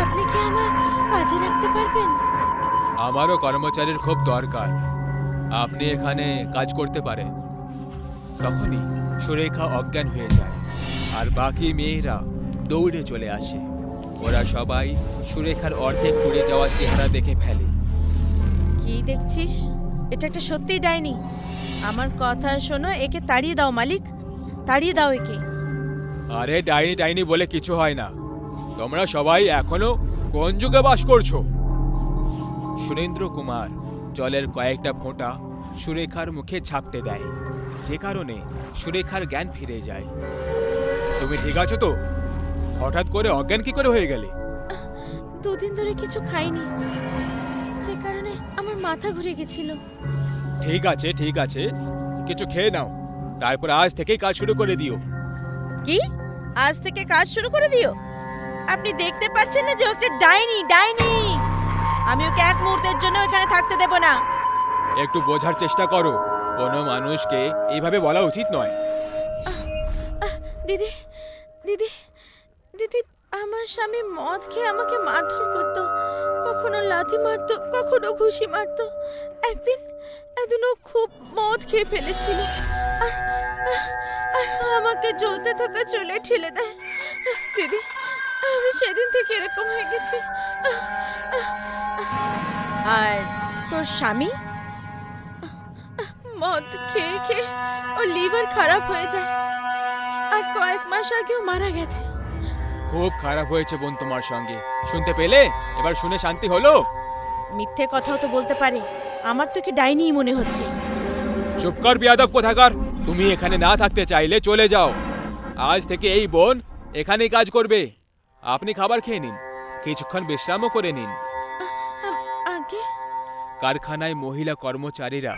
আপনি কি আমার কাজে রাখতে পারবেন? আমারও কর্মচারীর খুব দরকার, আপনি এখানে কাজ করতে পারেন। তখনই সুরেখা অজ্ঞান হয়ে যায় আর বাকি মেয়েরা দৌড়ে চলে আসে। ওরা সবাই সুরেখার অর্ধেক পুড়ে যাওয়া চেহারা দেখে ফেলে। কি দেখছিস? এটা একটা সত্যি ডাইনি। আমার কথা শোনো, একে তাড়িয়ে দাও মালিক, তাড়িয়ে দাও একে। আরে ডাইনি ডাইনি বলে কিছু হয় না, তোমরা সবাই এখনো কোন যুগে বাস করছো? সুরেন্দ্র কুমার জলের কয়েকটা ফোঁটা সুরেখার মুখে ছাপটে দেয়, যে কারণে সুরেখার জ্ঞান ফিরে যায়। তুমি ঠিক আছো তো? হঠাৎ করে অজ্ঞান কি করে হয়ে গেলে? দুদিন ধরে কিছু খাইনি, যে কারণে আমার মাথা ঘুরে গেছিল। ঠিক আছে ঠিক আছে, কিছু খেয়ে নাও, তারপর আজ থেকেই কাজ শুরু করে দিও। কি? আজ থেকে কাজ শুরু করে দিও? আপনি দেখতে পাচ্ছেন না যে ও একটা ডাইনি? ডাইনি! আমি ওকে এক মুহূর্তের জন্য এখানে থাকতে দেব না। একটু বোঝার চেষ্টা করো, কোনো মানুষকে এইভাবে বলা উচিত নয়। দিদি দিদি দিদি, আমার স্বামী মদ খেয়ে আমাকে মারধর করতো, কখনো লাথি মারতো, কখনো ঘুষি মারতো। একদিন ও খুব মদ খেয়ে ফেলেছিল আর আর আমাকে জ্বলতে থাকা চুলে ঠেলে দেয়। দিদি, আমি সেদিন থেকে এরকম হয়ে গেছি। আর তোর স্বামী মদ খেয়ে খেয়ে ওর লিভার খারাপ হয়ে যায় আর কয়েক মাস আগেও মারা গেছে। খুব খারাপ হয়েছে বোন তোমার সঙ্গে, শুনতে পেলে? এবার শুনে শান্তি হলো? মিথ্যে কথাও তো বলতে পারে, আমার তো কি ডাইনিই মনে হচ্ছে। চুপ কর বিয়াদব কোথাকার, তুমি এখানে না থাকতে চাইলে চলে যাও। আজ থেকে এই বোন এখানেই কাজ করবে। আপনি খাবার খেয়ে নিন, কিছুক্ষণ বিশ্রামও করে নিন। আগে কারখানায় মহিলা কর্মচারীরা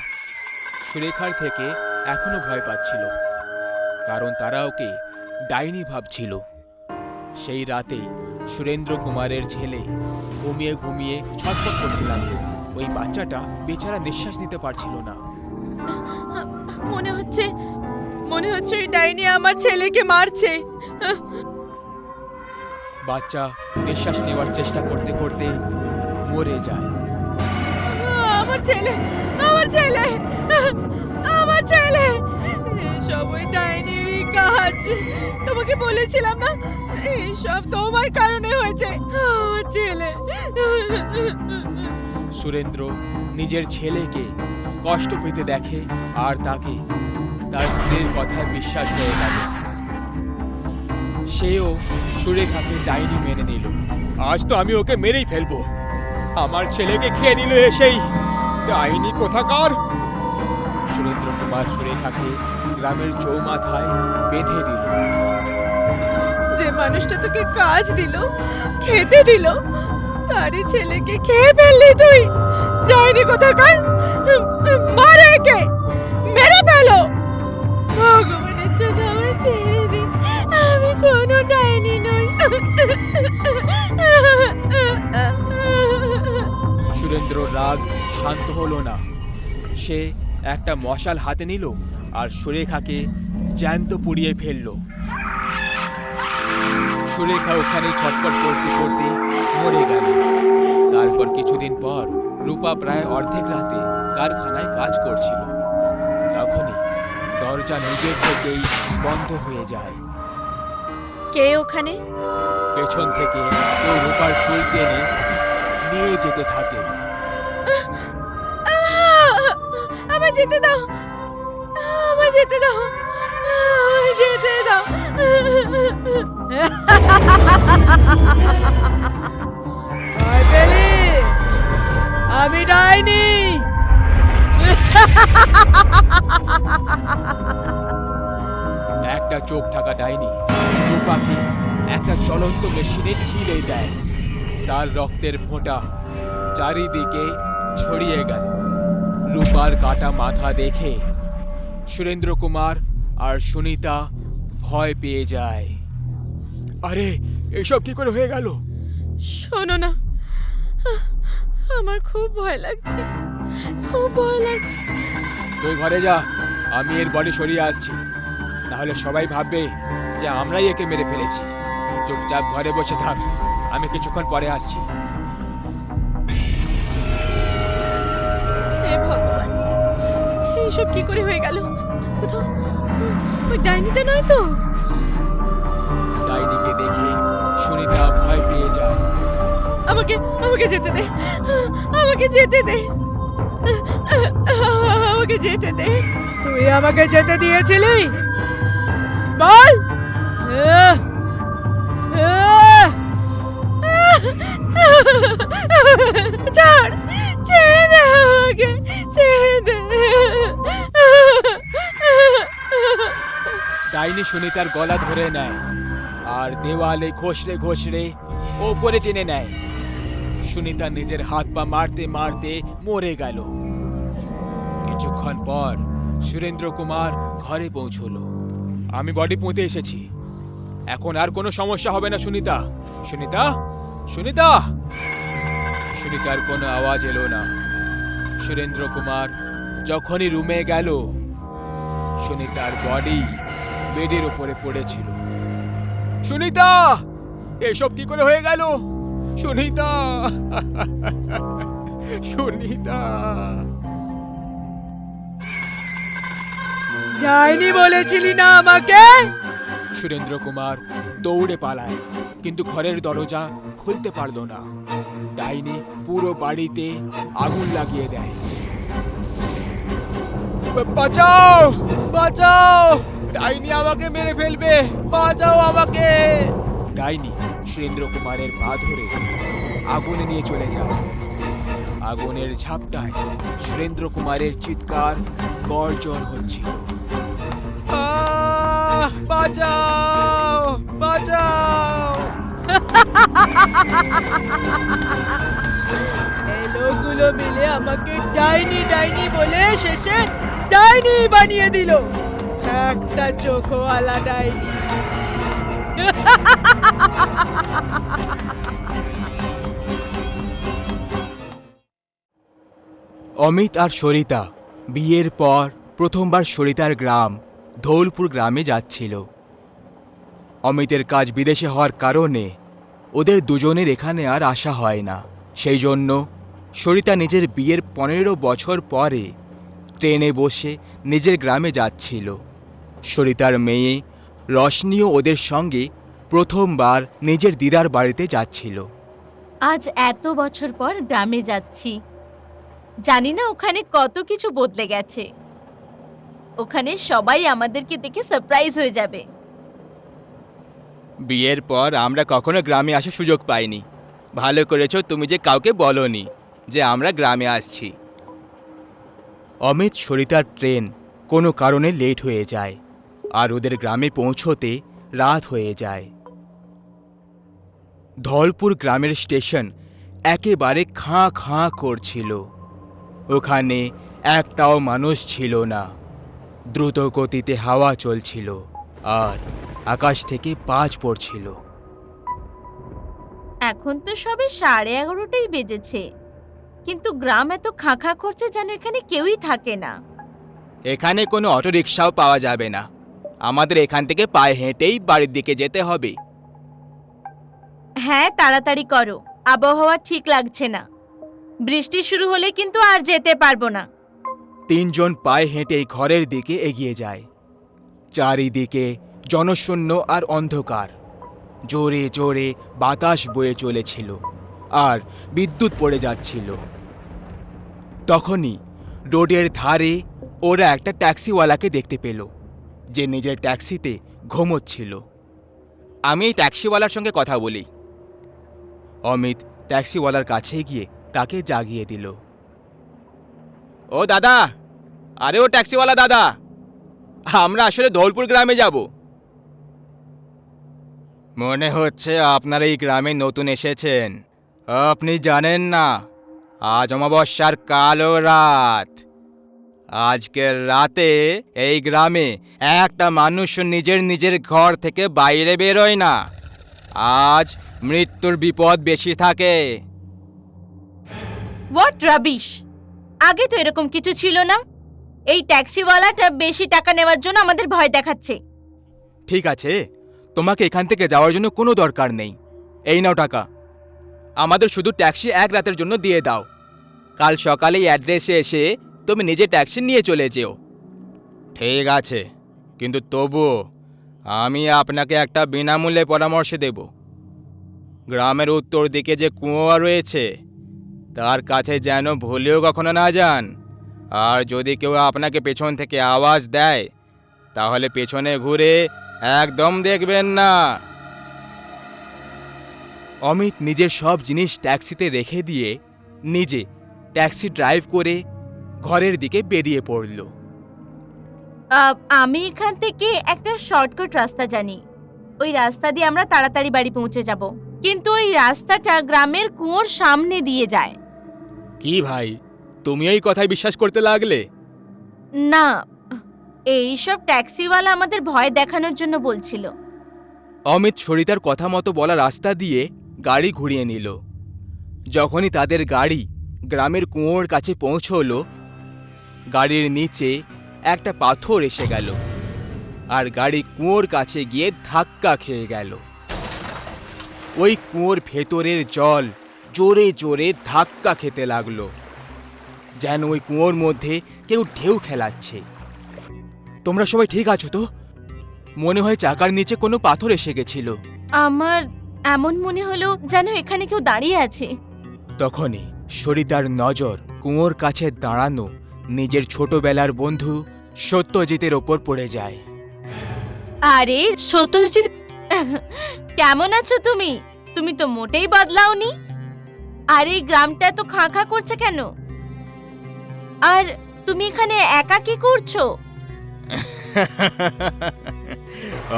সুরেখার থেকে এখনো ভয় পাচ্ছিল, কারণ তারা ওকে ডাইনি ভাবছিল। সেই রাতে সুরেন্দ্র কুমারের ছেলে ঘুমিয়ে ঘুমিয়ে ছটফট করতে লাগলো। ওই বাচ্চাটা বেচারা নিঃশ্বাস নিতে পারছিল না। মনে হচ্ছে ওই ডাইনি আমার ছেলেকে মারছে। বাচ্চা নিঃশ্বাস নেওয়ার চেষ্টা করতে করতে মরে যায়। আমার ছেলে, আমার ছেলে, আমার ছেলে! সব ওই ডাইনিরই কাজ। তোমাকে বলেছিলাম না, সব তোমার কারণে হয়েছে। আমার ছেলে। সুরেন্দ্র নিজের ছেলেকে কষ্ট পেতে দেখে আর তাকে তার স্ত্রীর কথায় বিশ্বাস হয়ে গেল। সেও সুরেখাকে ডাইনি মেনে নিল। আজ তো আমি ওকে মেরেই ফেলবো। আমার ছেলেকে খেয়ে নিল এসেই, ডাইনি কোথাকার! সুরেন্দ্র কুমার সুরেখাকে গ্রামের চৌমাথায় বেঁধে দিল। যে মানুষটা তোকে কাজ দিল, খেতে দিল, তারই ছেলেকে খেয়ে ফেললি তুই! ডাইনি কোথাকার! মারে একে, মেরে ফেলো! ভগবানের জন্য আমায় ছেড়ে দিন, আমি কোনো ডাইনি নই। সুরেন্দ্র রাগ শান্ত হলো না। সে একটা মশাল হাতে নিল আর সুরেখাকে জ্যান্ত পুড়িয়ে ফেলল। সুরেখা ওখানে ছটফট করতে করতে মরে গেল। তারপর কিছুদিন পর রূপা প্রায় অর্ধেক রাতে কারখানায় কাজ করছিল। তখনই দরজা নিজের থেকেই বন্ধ হয়ে যায়। কে ওখানে? পেছন থেকে কেউ রূপার চুল টেনে নিয়ে যেতে থাকে। আমায় যেতে দাও, আমায় যেতে দাও, আমায় যেতে দাও। ভয় পেলি? আমি ডাইনি। একটা চোখ থাকা ডাইনি রূপাকে একটা চলন্ত মেশিনে ছিঁড়ে দেয়। তার রক্তের ফোঁটা চারিদিকে ছড়িয়ে গেল। রূপার কাটা মাথা দেখে সুরেন্দ্র কুমার আর সুনিতা ভয় পেয়ে যায়। আরে এসব কি করে হয়ে গেল? শোনো না, আমার খুব ভয় লাগছে, খুব ভয় লাগছে। তুই ঘরে যা, আমি এর বডি সরিয়ে আসছি। তাহলে সবাই ভাববে যে আমরাই একে মেরে ফেলেছি। চুপচাপ ঘরে বসে থাক, আমি কিছুক্ষণ পরে আসছি। হে ভগবান, এইসব কি করে হয়ে গেল? কোথাও ওই ডাইনিটা নয় তো? ডাইনিকে দেখে সুনিতা ভয় পেয়ে যায়। আমাকে আমাকে যেতে দে, আমাকে যেতে দে, আমাকে যেতে দে। তুই আমাকে যেতে দিয়েছিলি? বল। ছাড়, ছেড়ে দে আমাকে, ছেড়ে দে। ডাইনি সুনিতার গলা ধরে নেয় আর দেওয়ালে ঘষড়ে ঘষড়ে ওপরে টেনে নেয়। সুনিতা নিজের হাত পা মারতে মারতে মরে গেল। কিছুক্ষণ পর সুরেন্দ্র কুমার ঘরে পৌঁছলো। আমি বডি পুঁতে এসেছি, এখন আর কোনো সমস্যা হবে না। সুনিতা, সুনিতা, সুনিতা। সুনিতার কোনো আওয়াজ এলো না। সুরেন্দ্র কুমার যখনই রুমে গেল, সুনিতার বডি বেডের উপরে পড়েছিল। সুনিতা, এসব কি করে হয়ে গেল? সুনিতা, সুনিতা। ডাইনি বলেছিলি না আমাকে? সুরেন্দ্র কুমার দৌড়ে পালায়, কিন্তু ঘরের দরজা খুলতে পারল না। ডাইনি পুরো বাড়িতে আগুন লাগিয়ে দেয়। বাঁচাও, বাঁচাও, ডাইনি আমাকে মেরে ফেলবে, বাঁচাও আমাকে। ডাইনি সুরেন্দ্র কুমারের পা ধরে আগুনে নিয়ে চলে যায়। আগুনের ঝাপটায় সুরেন্দ্র কুমারের চিৎকার গর্জন হচ্ছিল। বাঁচাও, বাঁচাও। এই লোকগুলো মিলে আমাকে ডাইনি ডাইনি বলে শেষে ডাইনি বানিয়ে দিল। একটা চোখওয়ালা ডাইনি। অমিত আর সরিতা বিয়ের পর প্রথমবার সরিতার গ্রাম ধৌলপুর গ্রামে যাচ্ছিল। অমিতের কাজ বিদেশে হওয়ার কারণে ওদের দুজনের এখানে আর আসা হয় না। সেই জন্য সরিতা নিজের বিয়ের 15 বছর পরে ট্রেনে বসে নিজের গ্রামে যাচ্ছিল। সরিতার মেয়ে রশনিও ওদের সঙ্গে প্রথমবার নিজের দিদার বাড়িতে যাচ্ছিল। আজ এত বছর পর গ্রামে যাচ্ছি। জানি না ওখানে কত কিছু বদলে গেছে। ওখানে সবাই আমাদেরকে দেখে সারপ্রাইজ হয়ে যাবে। বিয়ের পর আমরা কখনো গ্রামে আসার সুযোগ পাইনি। ভালো করেছো তুমি যে কাউকে বলোনি যে আমরা গ্রামে আসছি। অমিত সরিতার ট্রেন কোনো কারণে লেট হয়ে যায় আর ওদের গ্রামে পৌঁছোতে রাত হয়ে যায়। ধলপুর গ্রামের স্টেশন একেবারে খাঁ খাঁ করছিল। ওখানে একটাও মানুষ ছিল না। দ্রুত গতিতে হাওয়া চলছিল আর আকাশ থেকে বাজ পড়ছিল। এখন তো সবে 11:30টাই বেজেছে, কিন্তু গ্রাম এত খাঁ করছে যেন এখানে কেউই থাকে না। এখানে কোনো অটো রিক্সাও পাওয়া যাবে না। আমাদের এখান থেকে পায়ে হেঁটেই বাড়ির দিকে যেতে হবে। হ্যাঁ, তাড়াতাড়ি করো, আবহাওয়া ঠিক লাগছে না। বৃষ্টি শুরু হলে কিন্তু আর যেতে পারবো না। 3 জন পায়ে হেঁটে ঘরের দিকে এগিয়ে যায়। চারিদিকে জনশূন্য আর অন্ধকার। জোরে জোরে বাতাস বয়ে চলেছিল আর বিদ্যুৎ পড়ে যাচ্ছিল। তখনই রোডের ধারে ওরা একটা ট্যাক্সিওয়ালাকে দেখতে পেল, যে নিজের ট্যাক্সিতে ঘুমোচ্ছিল। আমি এই ট্যাক্সিওয়ালার সঙ্গে কথা বলি। অমিত ট্যাক্সিওয়ালার কাছে গিয়ে তাকে জাগিয়ে দিল। ও দাদা, আরে ও ট্যাক্সিওয়ালা দাদা, আমরা আসলে ধৌলপুর গ্রামে যাব। মনে হচ্ছে আপনারা এই গ্রামে নতুন এসেছেন। আপনি জানেন না, আজ অমাবস্যার কালো রাত। আজকের রাতে এই গ্রামে একটা মানুষ নিজের নিজের ঘর থেকে বাইরে বেরোয় না। আজ মৃত্যুর বিপদ বেশি থাকে। What rubbish! আগে তো এরকম কিছু ছিল না। এই ট্যাক্সিওয়ালাটা বেশি টাকা নেওয়ার জন্য আমাদের ভয় দেখাচ্ছে। ঠিক আছে, তোমাকে এখান থেকে যাওয়ার জন্য কোনো দরকার নেই। এই নাও টাকা, আমাদের শুধু ট্যাক্সি এক রাতের জন্য দিয়ে দাও। কাল সকালে অ্যাড্রেসে এসে তুমি নিজে ট্যাক্সি নিয়ে চলে যেও। ঠিক আছে, কিন্তু তবুও আমি আপনাকে একটা বিনামূল্যে পরামর্শ দেব। গ্রামের উত্তর দিকে যে কুয়োয়া রয়েছে তার কাছে যেন ভুলেও কখনো না যান। আর যদি কেউ আপনাকে পেছন থেকে আওয়াজ দেয় তাহলে পেছনে ঘুরে একদম দেখবেন না। অমিত নিজের সব জিনিস ট্যাক্সিতে রেখে দিয়ে নিজে ট্যাক্সি ড্রাইভ করে ঘরের দিকে বেরিয়ে পড়ল। আমি এখান থেকে একটা শর্টকাট রাস্তা জানি। ওই রাস্তা দিয়ে আমরা তাড়াতাড়ি বাড়ি পৌঁছে যাব। কিন্তু ওই রাস্তাটা গ্রামের কুয়োর সামনে দিয়ে যায়। কি ভাই, তুমি এই কথায় বিশ্বাস করতে লাগলে? না, এইসব ট্যাক্সিওয়ালা আমাদের ভয় দেখানোর জন্য বলছিল। অমিত সরিতার কথা মতো বলা রাস্তা দিয়ে গাড়ি ঘুরিয়ে নিল। যখনই তাদের গাড়ি গ্রামের কুয়োর কাছে পৌঁছলো, গাড়ির নিচে একটা পাথর এসে গেল আর গাড়ি কুয়োর কাছে গিয়ে ধাক্কা খেয়ে গেল। ওই কুয়োর ভেতরের জল জোরে জোরে ধাক্কা খেতে লাগলো, যেন ওই কুয়োর মধ্যে কেউ ঢেউ খেলাচ্ছে। তোমরা সবাই ঠিক আছো তো? মনে হয় চাকার নিচে কোনো পাথর এসে গেছিল। আমার এমন মনে হলো যেন এখানে কেউ দাঁড়িয়ে আছে। তখনই সরিতার নজর কুয়োর কাছে দাঁড়ানো নিজের ছোটবেলার বন্ধু সত্যজিতের ওপর পড়ে যায়। আরে সত্যজিৎ, কেমন আছো তুমি? তুমি তো মোটেই বদলাওনি। আর এই গ্রামটা তো খাঁ খাঁ করছে কেন? আর তুমি এখানে একা কি করছো?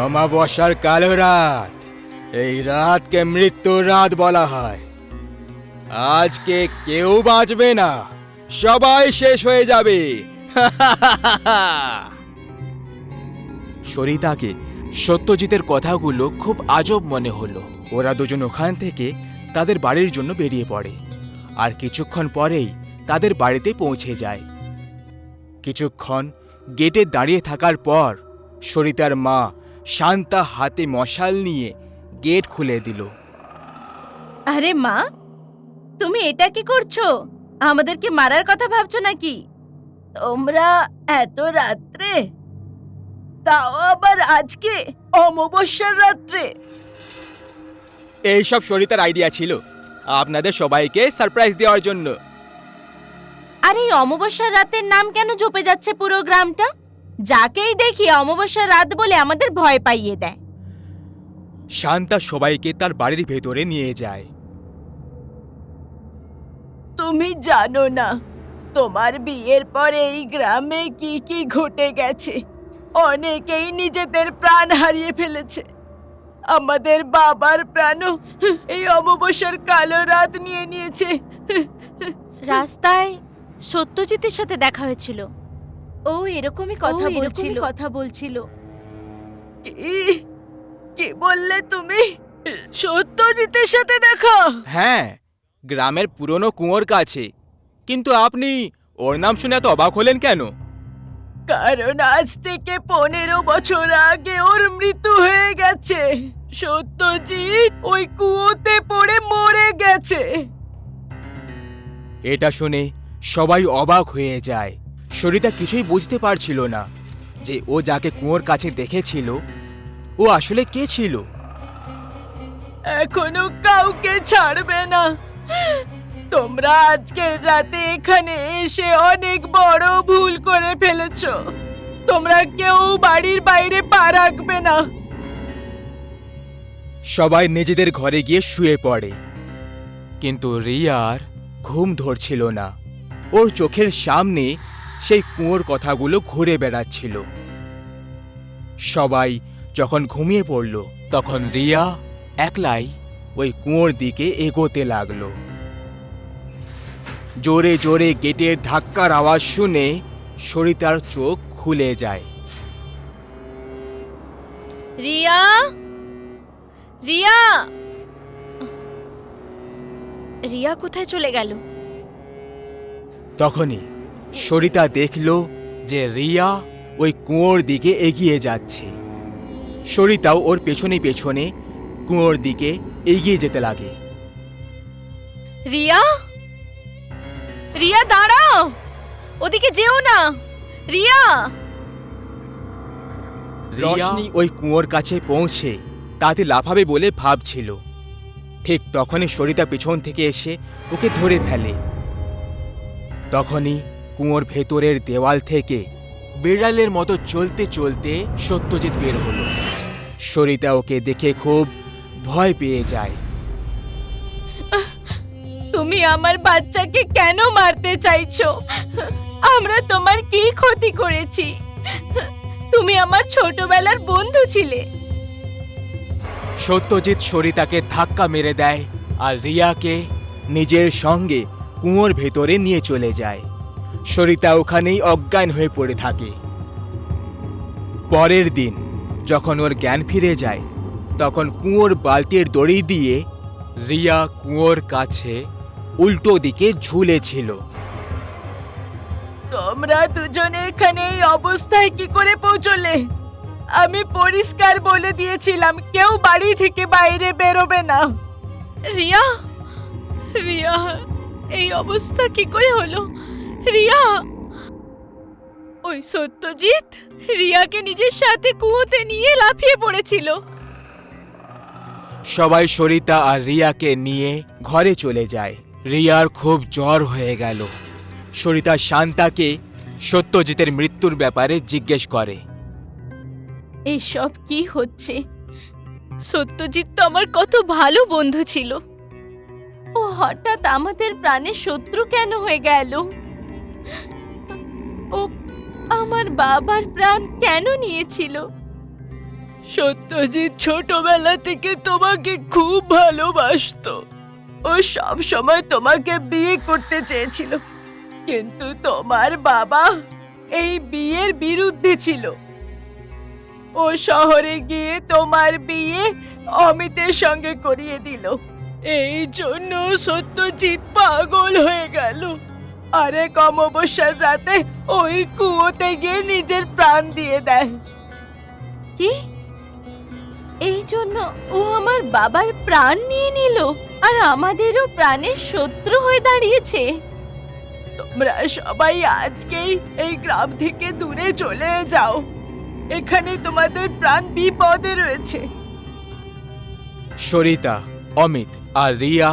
অমাবস্যার কালো রাত, এই রাতকে মৃত্যুর রাত বলা হয়। আজকে কেউ বাঁচবে না, সবাই শেষ হয়ে যাবে। সরিতাকে সত্যজিতের কথাগুলো খুব আজব মনে হলো। ওরা দুজন ওখান থেকে তাদের বাড়ির জন্য বেরিয়ে পড়ে আর কিছুক্ষণ পরেই তাদের বাড়িতে পৌঁছে যায়। কিছুক্ষণ গেটে দাঁড়িয়ে থাকার পর সরিতার মা শান্তা হাতে মশাল নিয়ে গেট খুলে দিল। আরে মা, তুমি এটা কি করছো? আমাদেরকে মারার কথা ভাবছো নাকি? তোমরা এত রাত্রে, তাও আবার আজকে অমাবস্যার রাত্রে? এইসব সরিতার আইডিয়া ছিল, আপনাদের সবাইকে সারপ্রাইজ দেওয়ার জন্য। আর এই অমাবস্যার রাতের নাম কেন জপে যাচ্ছে পুরো গ্রামটা? যাকেই দেখি অমাবস্যার রাত বলে আমাদের ভয় পাইয়ে দেয়। শান্তা সবাইকে তার বাড়ির ভেতরে নিয়ে যায়। তুমি জানো না তোমার বিয়ের পরে এই গ্রামে কি কি ঘটে গেছে। অনেকেই নিজেদের প্রাণ হারিয়ে ফেলেছে। আমাদের বাবার প্রাণও এই অমাবস্যার কালো রাত নিয়ে নিয়েছে। রাস্তায় সত্যজিতের সাথে দেখা হয়েছিল। ও এরকমই কথা বলছিল। কি বললে তুমি? সত্যজিতের সাথে দেখা? হ্যাঁ, গ্রামের পুরনো কুয়োর কাছে। কিন্তু আপনি ওর নাম শুনে এত অবাক হলেন কেন? কারণ আজ থেকে 15 বছর আগে ওর মৃত্যু হয়ে গেছে। সত্যজিৎ ওই কুয়োতে পড়ে মরে গেছে। এটা শুনে সবাই অবাক হয়ে যায়। সরিতা কিছুই বুঝতে পারছিল না। যে ও যাকে কুয়োর কাছে দেখেছিল ও আসলে কে ছিল। এখনো কাউকে ছাড়বে না। তোমরা আজকের রাতে এখানে এসে অনেক বড় ভুল করে ফেলেছো। তোমরা কেউ বাড়ির বাইরে পা রাখবে না। সবাই নিজেদের ঘরে গিয়ে শুয়ে পড়ে, কিন্তু রিয়ার ঘুম ধরছিল না। ওর চোখের সামনে সেই কুয়োর কথাগুলো ঘুরে বেড়াচ্ছিল। সবাই যখন ঘুমিয়ে পড়ল তখন রিয়া একলাই ওই কুয়োর দিকে এগোতে লাগলো। জোরে জোরে গেটের ধাক্কার আওয়াজ শুনে সরিতার চোখ খুলে যায়। রিয়া, রিয়া, রিয়া কোথায় চলে গেল? তখনই সরিতা দেখল যে রিয়া ওই কুয়োর দিকে এগিয়ে যাচ্ছে। সরিতাও ওর পেছনে পেছনে কুয়োর দিকে এগিয়ে যেতে লাগে। রিয়া, রিয়া দাঁড়াও, ওদিকে যেও না। রিয়া, রশনি ওই কুয়োর কাছে পৌঁছে তাতে লাফাবে বলে ভাবছিল, ঠিক তখনই সরিতা পেছন থেকে এসে ওকে ধরে ফেলে। তখনই কুয়োর ভেতরের দেওয়াল থেকে বিড়ালের মতো চলতে চলতে সত্যজিৎ বের হলো। সরিতা ওকে দেখে খুব ভয় পেয়ে যায়। তুমি আমার বাচ্চাকে কেন মারতে চাইছো? আমরা তোমার কি ক্ষতি করেছি? তুমি আমার ছোটবেলার বন্ধু ছিলে। সত্যজিৎ সরিতাকে ধাক্কা মেরে দেয় আর রিয়াকে নিজের সঙ্গে কুয়োর ভেতরে নিয়ে চলে যায়। সরিতা ওখানেই অজ্ঞান হয়ে পড়ে থাকে। পরের দিন যখন ওর জ্ঞান ফিরে যায় তখন কুয়োর বালতির দড়ি দিয়ে রিয়া কুয়োর কাছে উল্টো দিকে ঝুলেছিল। তোমরা দুজনে এখানে এই অবস্থায় কি করে পৌঁছলে? আমি পরিষ্কার বলে দিয়েছিলাম কেউ বাড়ি থেকে বাইরে বেরোবে না। রিয়া, রিয়া, এই অবস্থা কি করে হলো? রিয়া, ওই সত্যজিৎ রিয়াকে নিজের সাথে কুয়োতে নিয়ে লাফিয়ে পড়েছিল। সবাই সরিতা আর রিয়াকে নিয়ে ঘরে চলে যায়। রিয়ার খুব জ্বর হয়ে গেল। সরিতা শান্তাকে সত্যজিতের মৃত্যুর ব্যাপারে জিজ্ঞেস করে। এসব কি হচ্ছে? সত্যজিৎ তো আমার কত ভালো বন্ধু ছিল, ও হঠাৎ আমাদের প্রাণের শত্রু কেন হয়ে গেল? ও আমার বাবার প্রাণ কেন নিয়েছিল? সত্যজিৎ ছোটবেলা থেকে তোমাকে খুব ভালোবাসতো। ও সব সময় তোমাকে বিয়ে করতে চেয়েছিল, কিন্তু তোমার বাবা এই বিয়ের বিরুদ্ধে ছিল। ও শহরে গিয়ে তোমার বিয়ে অমিতের সঙ্গে করিয়ে দিল। এই জন্য সত্যজিৎ পাগল হয়ে গেল। আরেক অমাবস্যার রাতে ওই কুয়োতে গিয়ে নিজের প্রাণ দিয়ে দেয়। কি? এই জন্য ও আমার বাবার প্রাণ নিয়ে নিল আর আমাদেরও প্রাণের শত্রু হয়ে দাঁড়িয়েছে। তোমরা সবাই আজকেই এই গ্রাম থেকে দূরে চলে যাও। এখানে তোমাদের প্রাণ বিপদে রয়েছে। সরিতা, অমিত আর রিয়া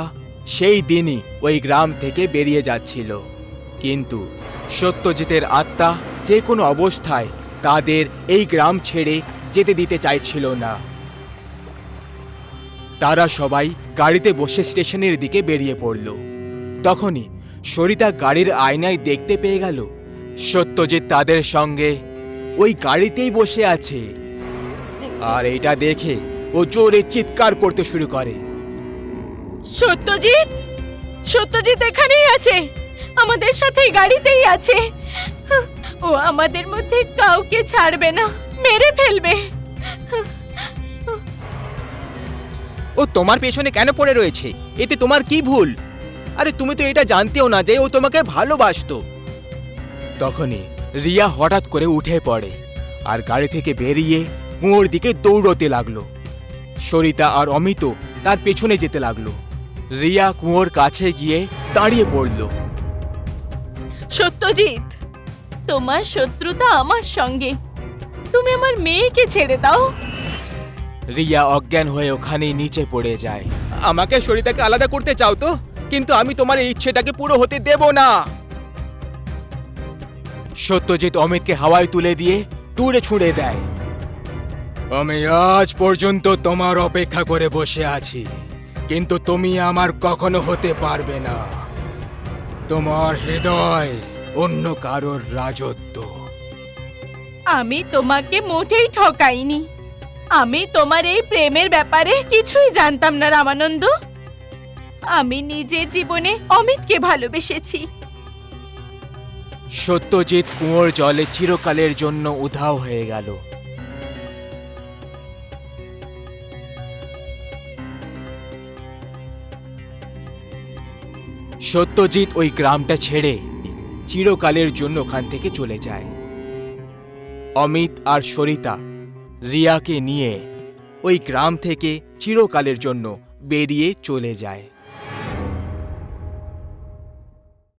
সেই দিনই ওই গ্রাম থেকে বেরিয়ে যাচ্ছিল, কিন্তু সত্যজিতের আত্মা যে কোনো অবস্থায় তাদের এই গ্রাম ছেড়ে যেতে দিতে চাইছিল না। তারা সবাই গাড়িতে বসে স্টেশনের দিকে বেরিয়ে পড়ল। তখনই সরিতা গাড়ির আয়নায় দেখতে পেয়ে গেল সত্যজিৎ তাদের সঙ্গে ওই গাড়িতেই বসে আছে। আর এটা দেখে ও জোরে চিৎকার করতে শুরু করে। সত্যজিৎ, সত্যজিৎ এখানেই আছে, আমাদের সাথে গাড়িতেই আছে। ও আমাদের মধ্যে কাউকে ছাড়বে না, মেরে ফেলবে। ও তোমার পেছনে কেন পড়ে রয়েছে? এতে তোমার কি ভুল? আরে তুমি তো এটা জানতেও না যে ও তোমাকে ভালোবাসতো। তখনই রিয়া হঠাৎ করে উঠে পড়ে আর গাড়ি থেকে বেরিয়ে কুয়োর দিকে দৌড়তে লাগলো। সরিতা আর অমিত তার পেছনে যেতে লাগলো। রিয়া কুয়োর কাছে গিয়ে দাঁড়িয়ে পড়ল। সত্যজিৎ, তোমার শত্রুতা আমার সঙ্গে, তুমি আমার মেয়েকে ছেড়ে দাও। রিয়া অজ্ঞান হয়ে ওখানেই নিচে পড়ে যায়। আমাকে সরিতাকে আলাদা করতে চাও তো, কিন্তু আমি তোমার এই ইচ্ছেটাকে পুরো হতে দেব না। সত্যজিৎ অমিতকে হাওয়ায় তুলে দিয়ে দূরে ছুঁড়ে দেয়। আমি আজ পর্যন্ত তোমার অপেক্ষা করে বসে আছি, কিন্তু তুমি আমার কখনো হতে পারবে না। তোমার হৃদয় অন্য কারোর রাজত্ব। আমি তোমাকে মোটেই ঠকাইনি। আমি তোমার এই প্রেমের ব্যাপারে কিছুই জানতাম না রামানন্দ। আমি নিজের জীবনে অমিতকে ভালোবেসেছি। সত্যজিৎ কুয়োর জলে চিরকালের জন্য উধাও হয়ে গেল। সত্যজিৎ ওই গ্রামটা ছেড়ে চিরকালের জন্য ওখান থেকে চলে যায়। অমিত আর সরিতা রিয়াকে নিয়ে ওই গ্রাম থেকে চিরকালের জন্য বেরিয়ে চলে যায়।